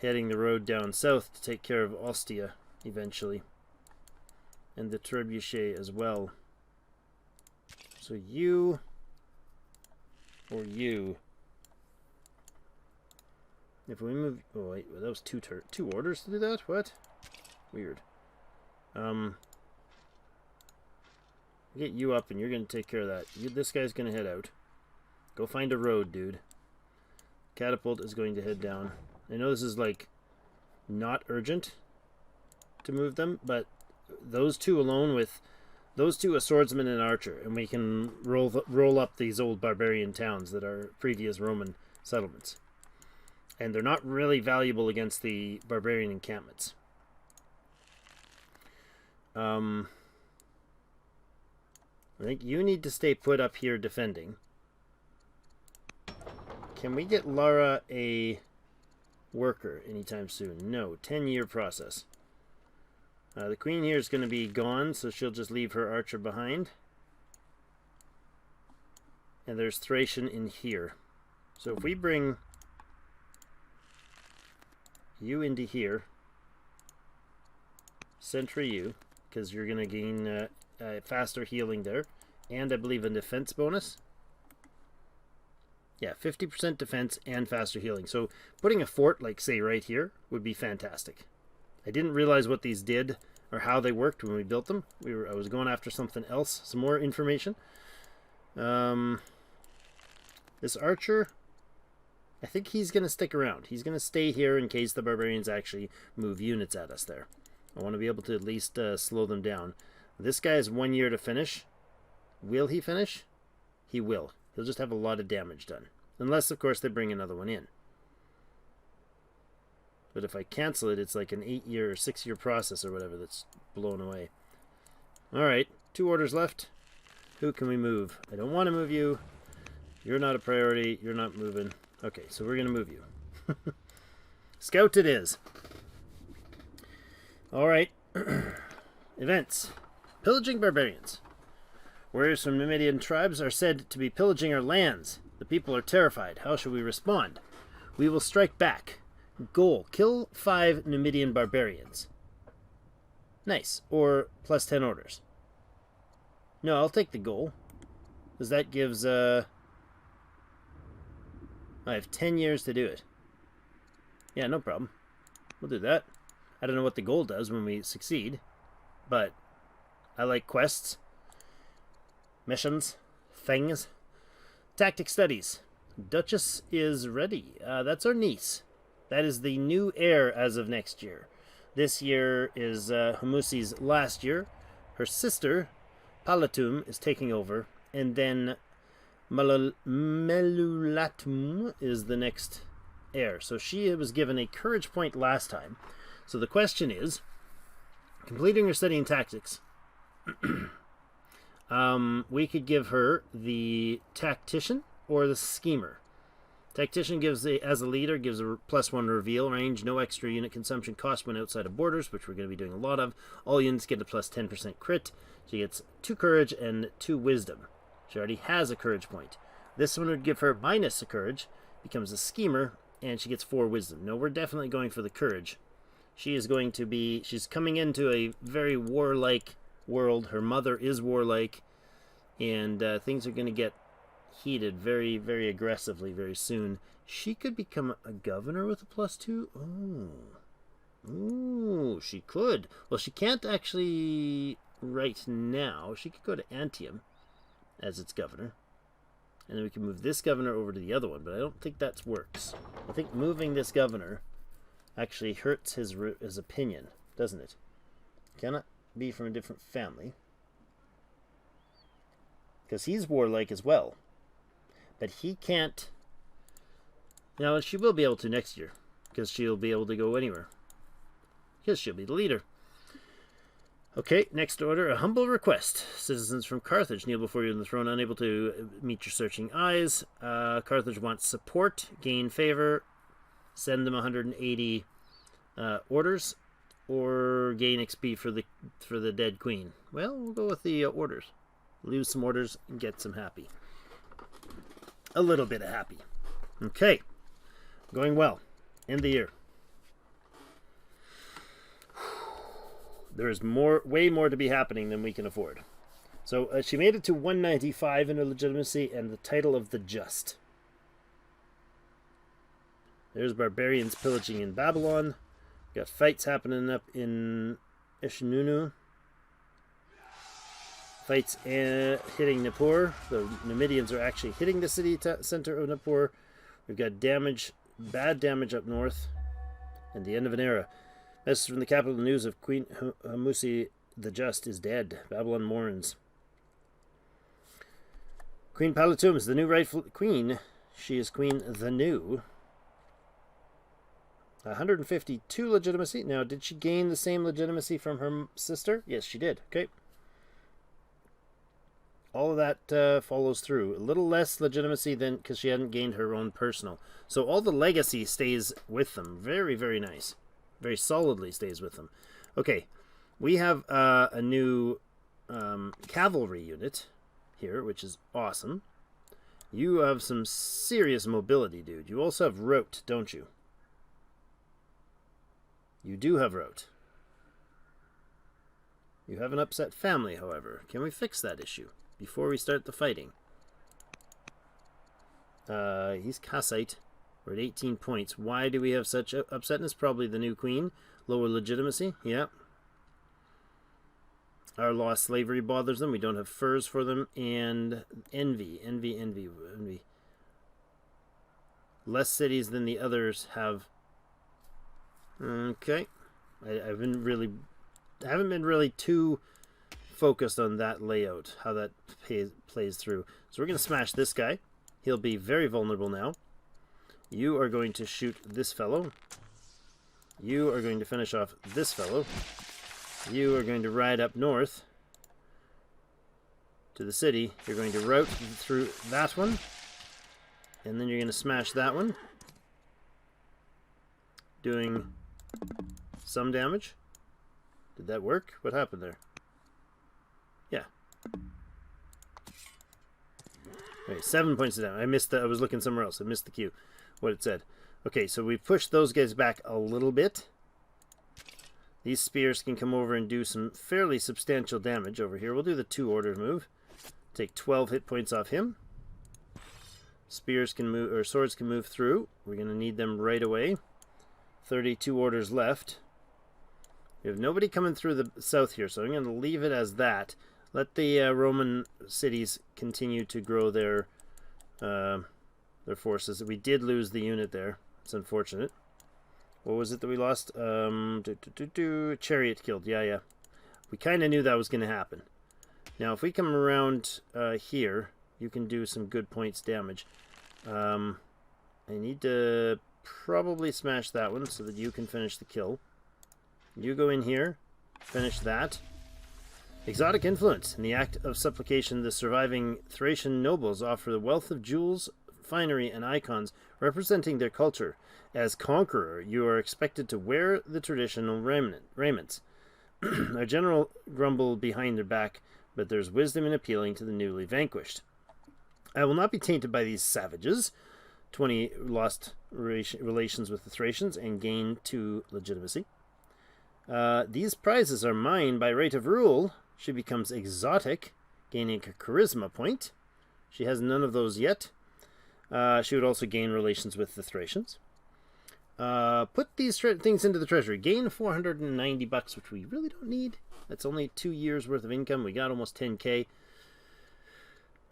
heading the road down south to take care of Ostia eventually. And the trebuchet as well. So you or you. If we move... Oh, wait. That was two orders to do that? What? Weird. Get you up and you're going to take care of that. This guy's going to head out. Go find a road, dude. Catapult is going to head down. I know this is, like, not urgent to move them, but those two alone with... Those two, a swordsman and archer, and we can roll up these old barbarian towns that are previous Roman settlements. And they're not really valuable against the barbarian encampments. I think you need to stay put up here defending. Can we get Lara a worker anytime soon? No. 10-year process. The queen here is going to be gone, so she'll just leave her archer behind. And there's Thracian in here. So if we bring you into here, sentry you, because you're going to gain faster healing there, and I believe a defense bonus. Yeah, 50% defense and faster healing. So putting a fort, like say right here, would be fantastic. I didn't realize what these did or how they worked when we built them. I was going after something else, some more information. This archer, I think he's going to stick around. He's going to stay here in case the barbarians actually move units at us there. I want to be able to at least slow them down. This guy has 1 year to finish. Will he finish? He will. He'll just have a lot of damage done. Unless, of course, they bring another one in. But if I cancel it, it's like an 8-year or 6-year process or whatever that's blown away. Alright, 2 orders left. Who can we move? I don't want to move you. You're not a priority. You're not moving. Okay, so we're going to move you. Scout it is. Alright. Events. Pillaging barbarians. Warriors from Numidian tribes are said to be pillaging our lands. The people are terrified. How shall we respond? We will strike back. Goal: kill 5 Numidian barbarians. Nice. Or plus 10 orders. No, I'll take the goal. Because that gives, I have 10 years to do it. Yeah, no problem. We'll do that. I don't know what the goal does when we succeed. But I like quests. Missions. Things. Tactic studies. Duchess is ready. That's our niece. That is the new heir as of next year. This year is Hamusi's last year. Her sister, Palatum, is taking over. And then Melulatum is the next heir. So she was given a courage point last time. So the question is, completing her studying tactics, we could give her the tactician or the schemer. Tactician gives as a leader gives a +1 reveal range, no extra unit consumption cost when outside of borders, which we're going to be doing a lot of. All units get a +10% crit. She gets 2 courage and 2 wisdom. She already has a courage point. This one would give her minus a courage, becomes a schemer, and she gets 4 wisdom. No, we're definitely going for the courage. She is going to be, she's coming into a very warlike world. Her mother is warlike, and things are going to get heated very, very aggressively very soon. She could become a governor with a +2. Ooh, she could. Well, she can't actually right now. She could go to Antium as its governor, and then we can move this governor over to the other one, but I don't think that works. I think moving this governor actually hurts his opinion, doesn't it? Cannot be from a different family, because he's warlike as well, but he can't. Now she will be able to next year, because she'll be able to go anywhere, because she'll be the leader. Okay, next order. A humble request. Citizens from Carthage kneel before you on the throne, unable to meet your searching eyes. Carthage wants support, gain favor, send them 180 orders, or gain XP for the dead queen. Well, we'll go with the orders. Lose some orders and get some happy. A little bit of happy. Okay, going well. End the year. There is way more to be happening than we can afford. So she made it to 195 in her legitimacy and the title of the Just. There's barbarians pillaging in Babylon. Got fights happening up in Ishnunu. Fights hitting Nippur. The Numidians are actually hitting the city center of Nippur. We've got damage, bad damage up north, and the end of an era. Message from the capital, the news of Queen Hamusi the Just is dead. Babylon mourns. Queen Palatum is the new rightful queen. She is queen the new. 152 legitimacy. Now, did she gain the same legitimacy from her sister? Yes, she did. Okay. All of that follows through. A little less legitimacy than because she hadn't gained her own personal. So all the legacy stays with them. Very, very nice. Very solidly stays with them. Okay. We have a new cavalry unit here, which is awesome. You have some serious mobility, dude. You also have rote, don't you? You do have rote. You have an upset family, however. Can we fix that issue before we start the fighting? He's Kassite. We're at 18 points. Why do we have such upsetness? Probably the new queen. Lower legitimacy. Yeah. Our law of slavery bothers them. We don't have furs for them. And envy. Envy. Less cities than the others have. Okay. I haven't been really too focused on that layout, how that plays through. So we're going to smash this guy. He'll be very vulnerable now. You are going to shoot this fellow. You are going to finish off this fellow. You are going to ride up north to the city. You're going to route through that one. And then you're going to smash that one, doing some damage. Did that work? What happened there? Yeah. Okay, 7 points down. I missed that. I was looking somewhere else. I missed the cue. What it said. Okay, so we pushed those guys back a little bit. These spears can come over and do some fairly substantial damage over here. We'll do the 2 order move. Take 12 hit points off him. Spears can move, or swords can move through. We're going to need them right away. 32 orders left. We have nobody coming through the south here, so I'm going to leave it as that. Let the Roman cities continue to grow their forces. We did lose the unit there. It's unfortunate. What was it that we lost? Chariot killed. Yeah. We kind of knew that was going to happen. Now, if we come around here, you can do some good points damage. I need to probably smash that one so that you can finish the kill. You go in here, finish that. Exotic influence. In the act of supplication, the surviving Thracian nobles offer the wealth of jewels, finery, and icons representing their culture. As conqueror, you are expected to wear the traditional raiments. Our general grumbled behind their back, but there's wisdom in appealing to the newly vanquished. I will not be tainted by these savages. 20 lost relations with the Thracians and gained 2 legitimacy. These prizes are mine by right of rule. She becomes exotic, gaining a charisma point. She has none of those yet. She would also gain relations with the Thracians. Put these things into the treasury. Gain 490 bucks, which we really don't need. That's only 2 years worth of income. We got almost 10k.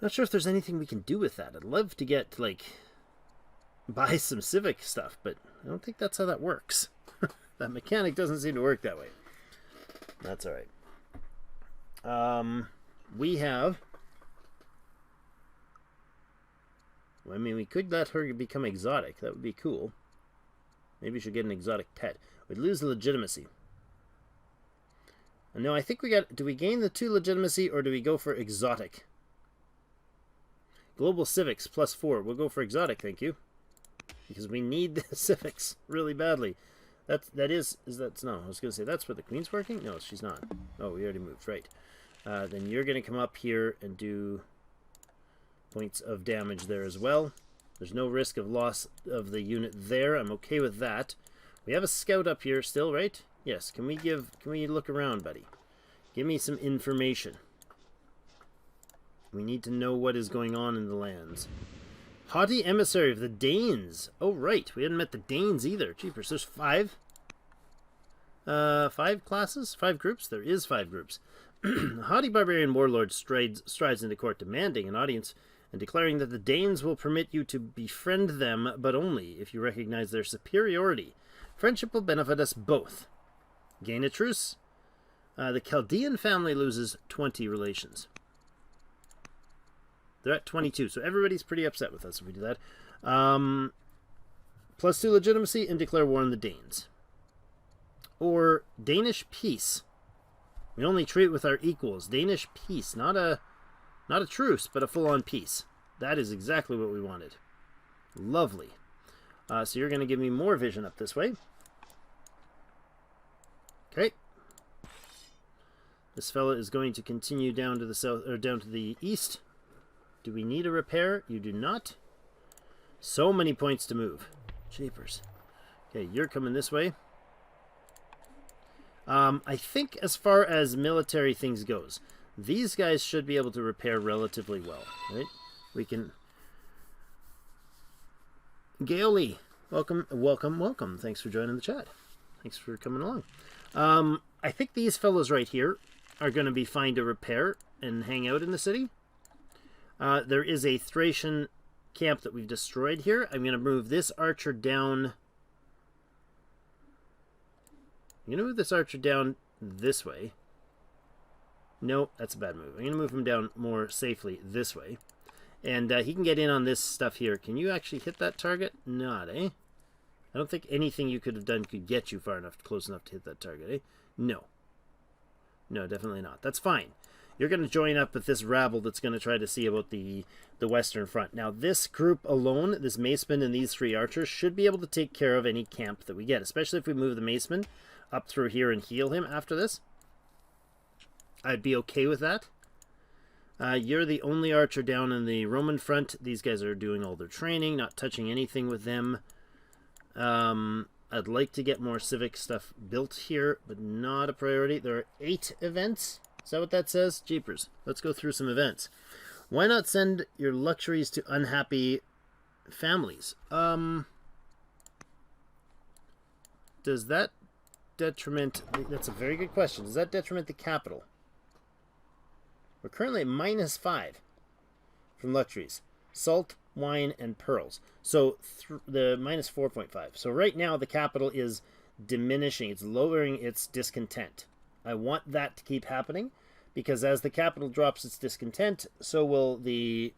Not sure if there's anything we can do with that. I'd love to get, like, buy some civic stuff, but I don't think that's how that works. That mechanic doesn't seem to work that way. That's all right. We have... I mean, we could let her become exotic. That would be cool. Maybe we should get an exotic pet. We'd lose the legitimacy. No, I think we got... Do we gain the 2 legitimacy, or do we go for exotic? Global civics +4. We'll go for exotic, thank you. Because we need the civics really badly. No, I was going to say, that's where the queen's working? No, she's not. Oh, we already moved, right. Then you're going to come up here and do points of damage there as well. There's no risk of loss of the unit there. I'm okay with that. We have a scout up here still, right? Yes. Can we look around, buddy? Give me some information. We need to know what is going on in the lands. Haughty emissary of the Danes. Oh, right. We hadn't met the Danes either. Jeepers, there's 5. 5 classes? 5 groups? There is 5 groups. Haughty barbarian warlord strides into court demanding an audience and declaring that the Danes will permit you to befriend them, but only if you recognize their superiority. Friendship will benefit us both. Gain a truce. The Chaldean family loses 20 relations. They're at 22, so everybody's pretty upset with us if we do that. +2 legitimacy and declare war on the Danes. Or Danish peace. We only treat with our equals. Danish peace, not a truce, but a full-on peace. That is exactly what we wanted. Lovely. So you're going to give me more vision up this way. Okay. This fella is going to continue down to the south, or down to the east. Do we need a repair? You do not. So many points to move. Jeepers. Okay, you're coming this way. I think as far as military things goes, these guys should be able to repair relatively well, right? We can... Gaoli, welcome. Thanks for joining the chat. Thanks for coming along. I think these fellows right here are going to be fine to repair and hang out in the city. There is a Thracian camp that we've destroyed here. I'm going to move this archer down... I'm going to move this archer down this way. No, that's a bad move. I'm going to move him down more safely this way. And he can get in on this stuff here. Can you actually hit that target? Not, eh? I don't think anything you could have done could get you far enough, close enough to hit that target, eh? No. No, definitely not. That's fine. You're going to join up with this rabble that's going to try to see about the Western Front. Now, this group alone, this Maceman and these 3 archers, should be able to take care of any camp that we get, especially if we move the Maceman up through here and heal him after this. I'd be okay with that. You're the only archer down in the Roman front. These guys are doing all their training, not touching anything with them. I'd like to get more civic stuff built here, but not a priority. There are 8 events. Is that what that says? Jeepers. Let's go through some events. Why not send your luxuries to unhappy families? Does that detriment... That's a very good question. Does that detriment the capital? We're currently at -5 from luxuries. Salt, wine, and pearls. So the -4.5. So right now the capital is diminishing. It's lowering its discontent. I want that to keep happening because as the capital drops its discontent, so will the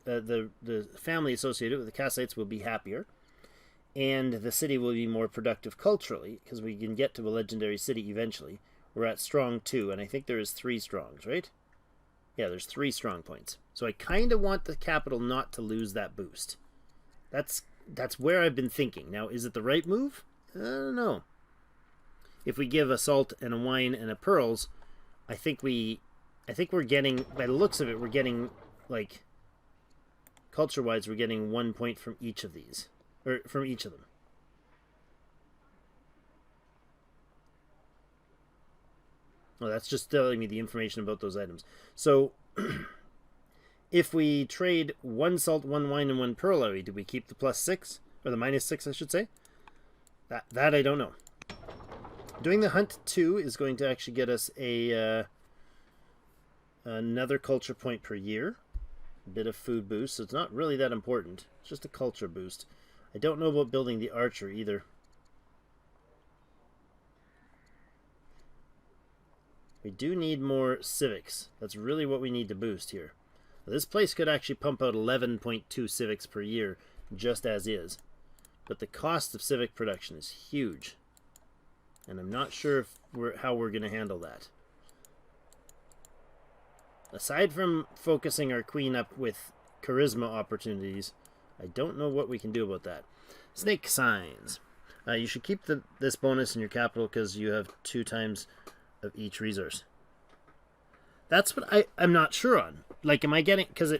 family associated with the Kassites will be happier. And the city will be more productive culturally because we can get to a legendary city eventually. We're at strong 2, and I think there is 3 strongs, right? Yeah, there's 3 strong points. So I kind of want the capital not to lose that boost. That's where I've been thinking. Now, is it the right move? I don't know. If we give a salt and a wine and a pearls, I think we're getting, by the looks of it, we're getting, like, culture-wise, we're getting 1 point from each of these. Or from each of them. Well, that's just telling me the information about those items. So, if we trade 1 salt, 1 wine, and 1 pearl, do we keep the +6? Or the -6, I should say? That I don't know. Doing the hunt 2 is going to actually get us another culture point per year. A bit of food boost, so it's not really that important. It's just a culture boost. I don't know about building the archer either. We do need more civics. That's really what we need to boost here. This place could actually pump out 11.2 civics per year, just as is. But the cost of civic production is huge. And I'm not sure how we're going to handle that. Aside from focusing our queen up with charisma opportunities, I don't know what we can do about that. Snake signs. You should keep this bonus in your capital because you have 2 times of each resource. That's what I'm not sure on. Like, am I getting... Because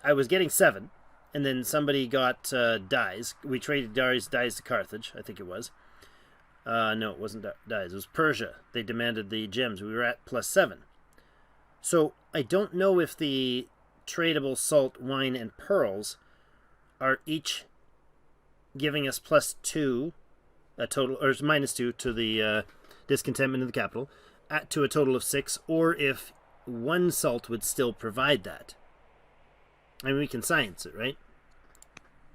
I was getting 7, and then somebody got dyes. We traded dyes to Carthage, I think it was. No, it wasn't dyes. It was Persia. They demanded the gems. We were at +7. So, I don't know if the tradable salt, wine, and pearls are each giving us +2, a total, or -2 to the discontentment of the capital, to a total of 6, or if 1 salt would still provide that. I mean, we can science it, right?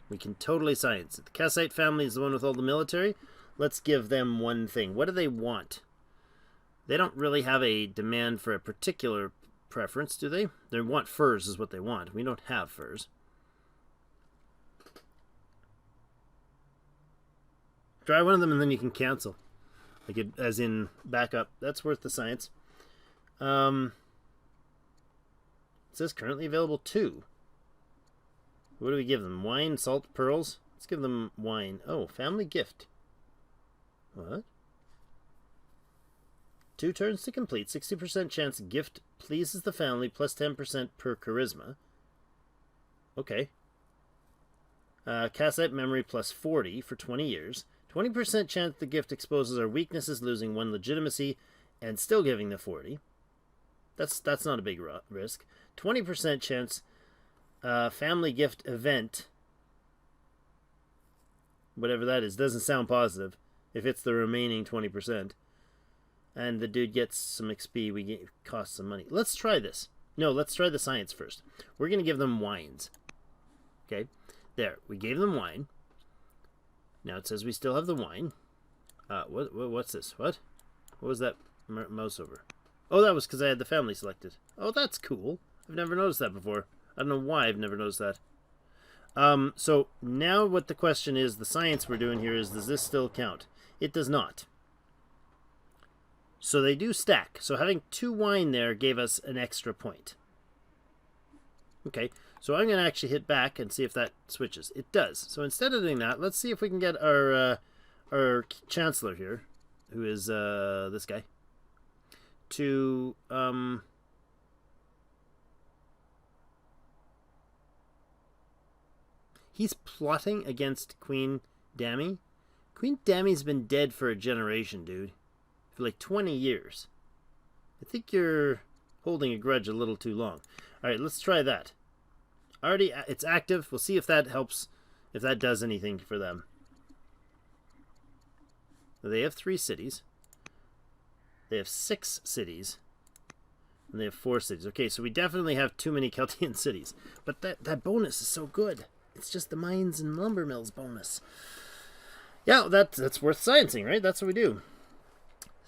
We can totally science it. The Kassite family is the one with all the military. Let's give them one thing. What do they want? They don't really have a demand for a particular preference, do they? They want furs is what they want. We don't have furs. Try one of them and then you can cancel. Like it, as in backup. That's worth the science. It says currently available 2. What do we give them? Wine, salt, pearls? Let's give them wine. Oh, family gift. What? 2 turns to complete. 60% chance gift pleases the family, plus 10% per charisma. Okay. Cast memory plus 40 for 20 years. 20% chance the gift exposes our weaknesses, losing 1 legitimacy, and still giving the 40. That's not a big risk. 20% chance family gift event, whatever that is, doesn't sound positive if it's the remaining 20%. And the dude gets some XP, we get cost some money. Let's try this. No, let's try the science first. We're going to give them wines. Okay, there, we gave them wine. Now it says we still have the wine. What's this? What was that mouse over? Oh, that was because I had the family selected. Oh, that's cool. I've never noticed that before. I don't know why I've never noticed that. So now what the question is, the science we're doing here is, does this still count? It does not. So they do stack. So having 2 wine there gave us an extra point. Okay, so I'm going to actually hit back and see if that switches. It does. So instead of doing that, let's see if we can get our chancellor here, who is this guy, to he's plotting against Queen Dami. Queen Dami's been dead for a generation, dude. For like 20 years. I think you're holding a grudge a little too long. Alright, let's try that. Already, it's active. We'll see if that helps, if that does anything for them. They have 3 cities. They have 6 cities. And they have 4 cities. Okay, so we definitely have too many Chaldean cities. But that bonus is so good. It's just the mines and lumber mills bonus. Yeah, that's worth sciencing, right? That's what we do.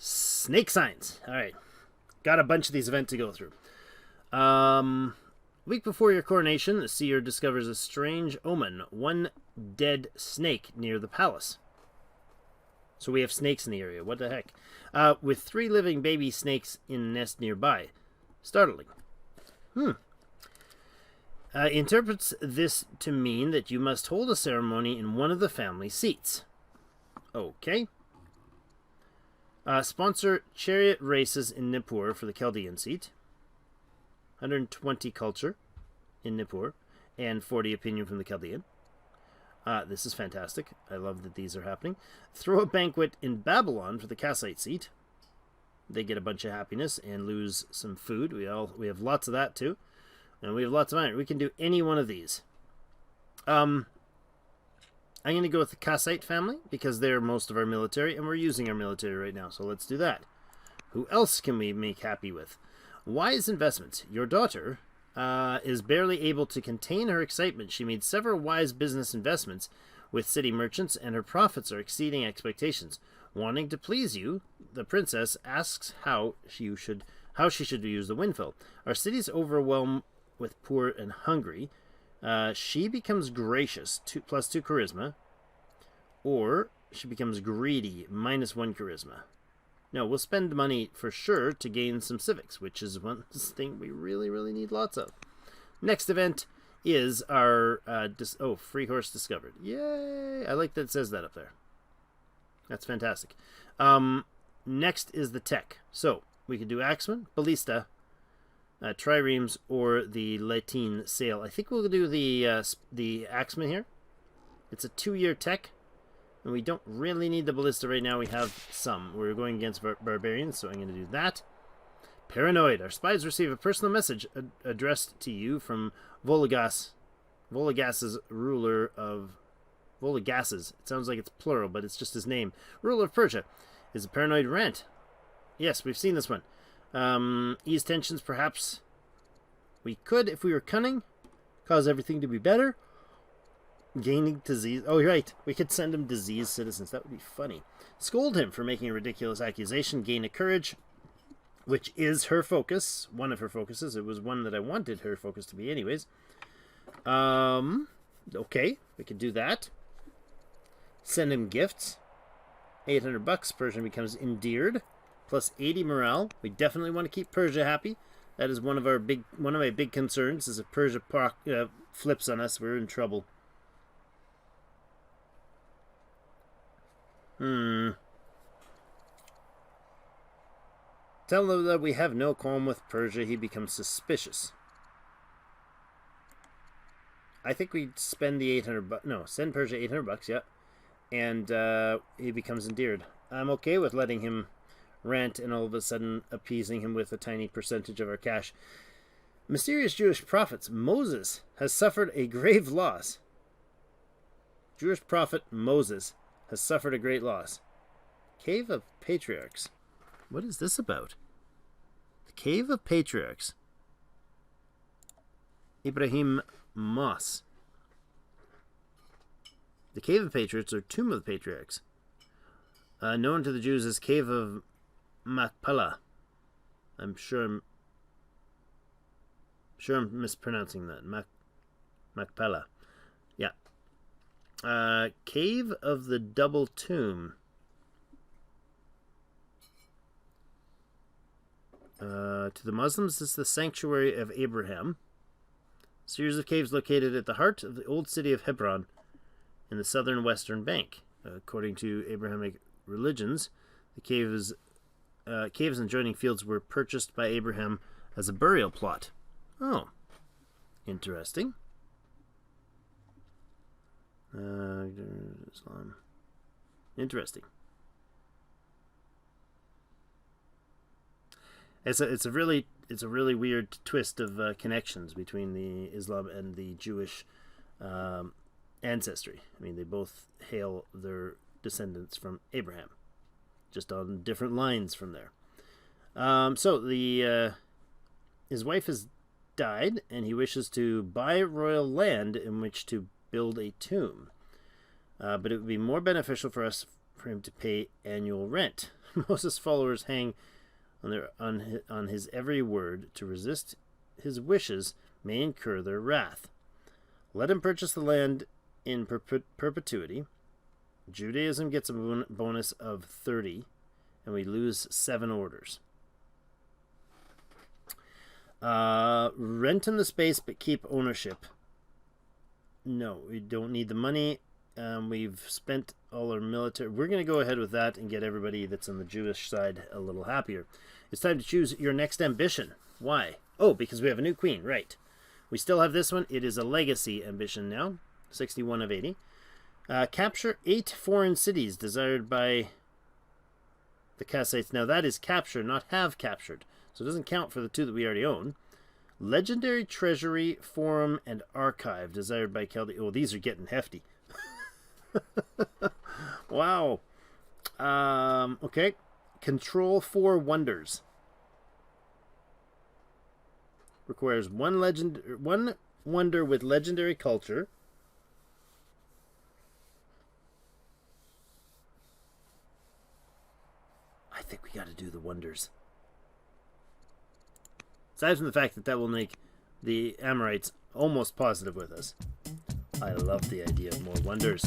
Snake signs. Alright. Got a bunch of these events to go through. Week before your coronation, the seer discovers a strange omen. 1 dead snake near the palace. So we have snakes in the area. What the heck? With 3 living baby snakes in a nest nearby. Startling. Interprets this to mean that you must hold a ceremony in one of the family seats. Okay. Sponsor chariot races in Nippur for the Chaldean seat. 120 culture in Nippur. And 40 opinion from the Chaldean. This is fantastic. I love that these are happening. Throw a banquet in Babylon for the Kassite seat. They get a bunch of happiness and lose some food. We have lots of that too. And we have lots of iron. We can do any one of these. I'm going to go with the Kassite family because they're most of our military, and we're using our military right now, so let's do that. Who else can we make happy with? Wise investments. Your daughter is barely able to contain her excitement. She made several wise business investments with city merchants, and her profits are exceeding expectations. Wanting to please you, the princess asks how she should use the windfall. Our city is overwhelmed with poor and hungry. She becomes gracious, +2 charisma, or she becomes greedy, -1 charisma. No, we'll spend money for sure to gain some civics, which is one thing we really, really need lots of. Next event is our free horse discovered. Yay! I like that it says that up there. That's fantastic. Next is the tech. So we could do Axeman, Ballista, triremes, or the Latine sail. I think we'll do the Axeman here. It's a 2-year tech, and we don't really need the Ballista right now. We have some. We're going against barbarians, so I'm going to do that. Paranoid. Our spies receive a personal message addressed to you from Vologas. Vologas's ruler of... Vologases. It sounds like it's plural, but it's just his name. Ruler of Persia. Is a paranoid rant. Yes, we've seen this one. Ease tensions, perhaps. We could, if we were cunning, cause everything to be better. Gaining disease. Oh, you're right. We could send him diseased citizens. That would be funny. Scold him for making a ridiculous accusation. Gain a courage, which is her focus. One of her focuses. It was one that I wanted her focus to be anyways. Okay, we could do that. Send him gifts. $800. Persian becomes endeared. Plus 80 morale. We definitely want to keep Persia happy. That is one of my big concerns. Is if Persia flips on us, we're in trouble. Tell them that we have no qualm with Persia. He becomes suspicious. I think we spend the 800 bucks. No, send Persia 800 bucks, yeah. And he becomes endeared. I'm okay with letting him rant and all of a sudden appeasing him with a tiny percentage of our cash. Mysterious Jewish prophets, Moses, has suffered a grave loss. Jewish prophet Moses has suffered a great loss. Cave of Patriarchs. What is this about? The Cave of Patriarchs. Ibrahim Moss. The Cave of Patriarchs, or Tomb of the Patriarchs, known to the Jews as Cave of Machpelah. I'm sure I'm mispronouncing that. Machpelah. Yeah. Cave of the Double Tomb. To the Muslims, this is the sanctuary of Abraham. Series of caves located at the heart of the old city of Hebron in the southern western bank. According to Abrahamic religions, the caves and adjoining fields were purchased by Abraham as a burial plot. Oh, interesting. Islam. Interesting. It's a really weird twist of connections between the Islam and the Jewish ancestry. I mean, they both hail their descendants from Abraham, just on different lines from there. So his wife has died, and he wishes to buy royal land in which to build a tomb. But it would be more beneficial for him to pay annual rent. Moses' followers hang on his every word. To resist his wishes may incur their wrath. Let him purchase the land in perpetuity. Judaism gets a bonus of 30, and we lose 7 orders. Rent in the space, but keep ownership. No, we don't need the money. We've spent all our military. We're going to go ahead with that and get everybody that's on the Jewish side a little happier. It's time to choose your next ambition. Why? Oh, because we have a new queen. Right. We still have this one. It is a legacy ambition now. 61 of 80. Capture 8 foreign cities desired by the Kassites. Now that is capture, not have captured. So it doesn't count for the 2 that we already own. Legendary treasury, forum, and archive desired by Chaldea. Oh, these are getting hefty. Wow. Okay. Control 4 wonders. Requires one wonder with legendary culture. I think we got to do the wonders. Aside from the fact that will make the Amorites almost positive with us. I love the idea of more wonders.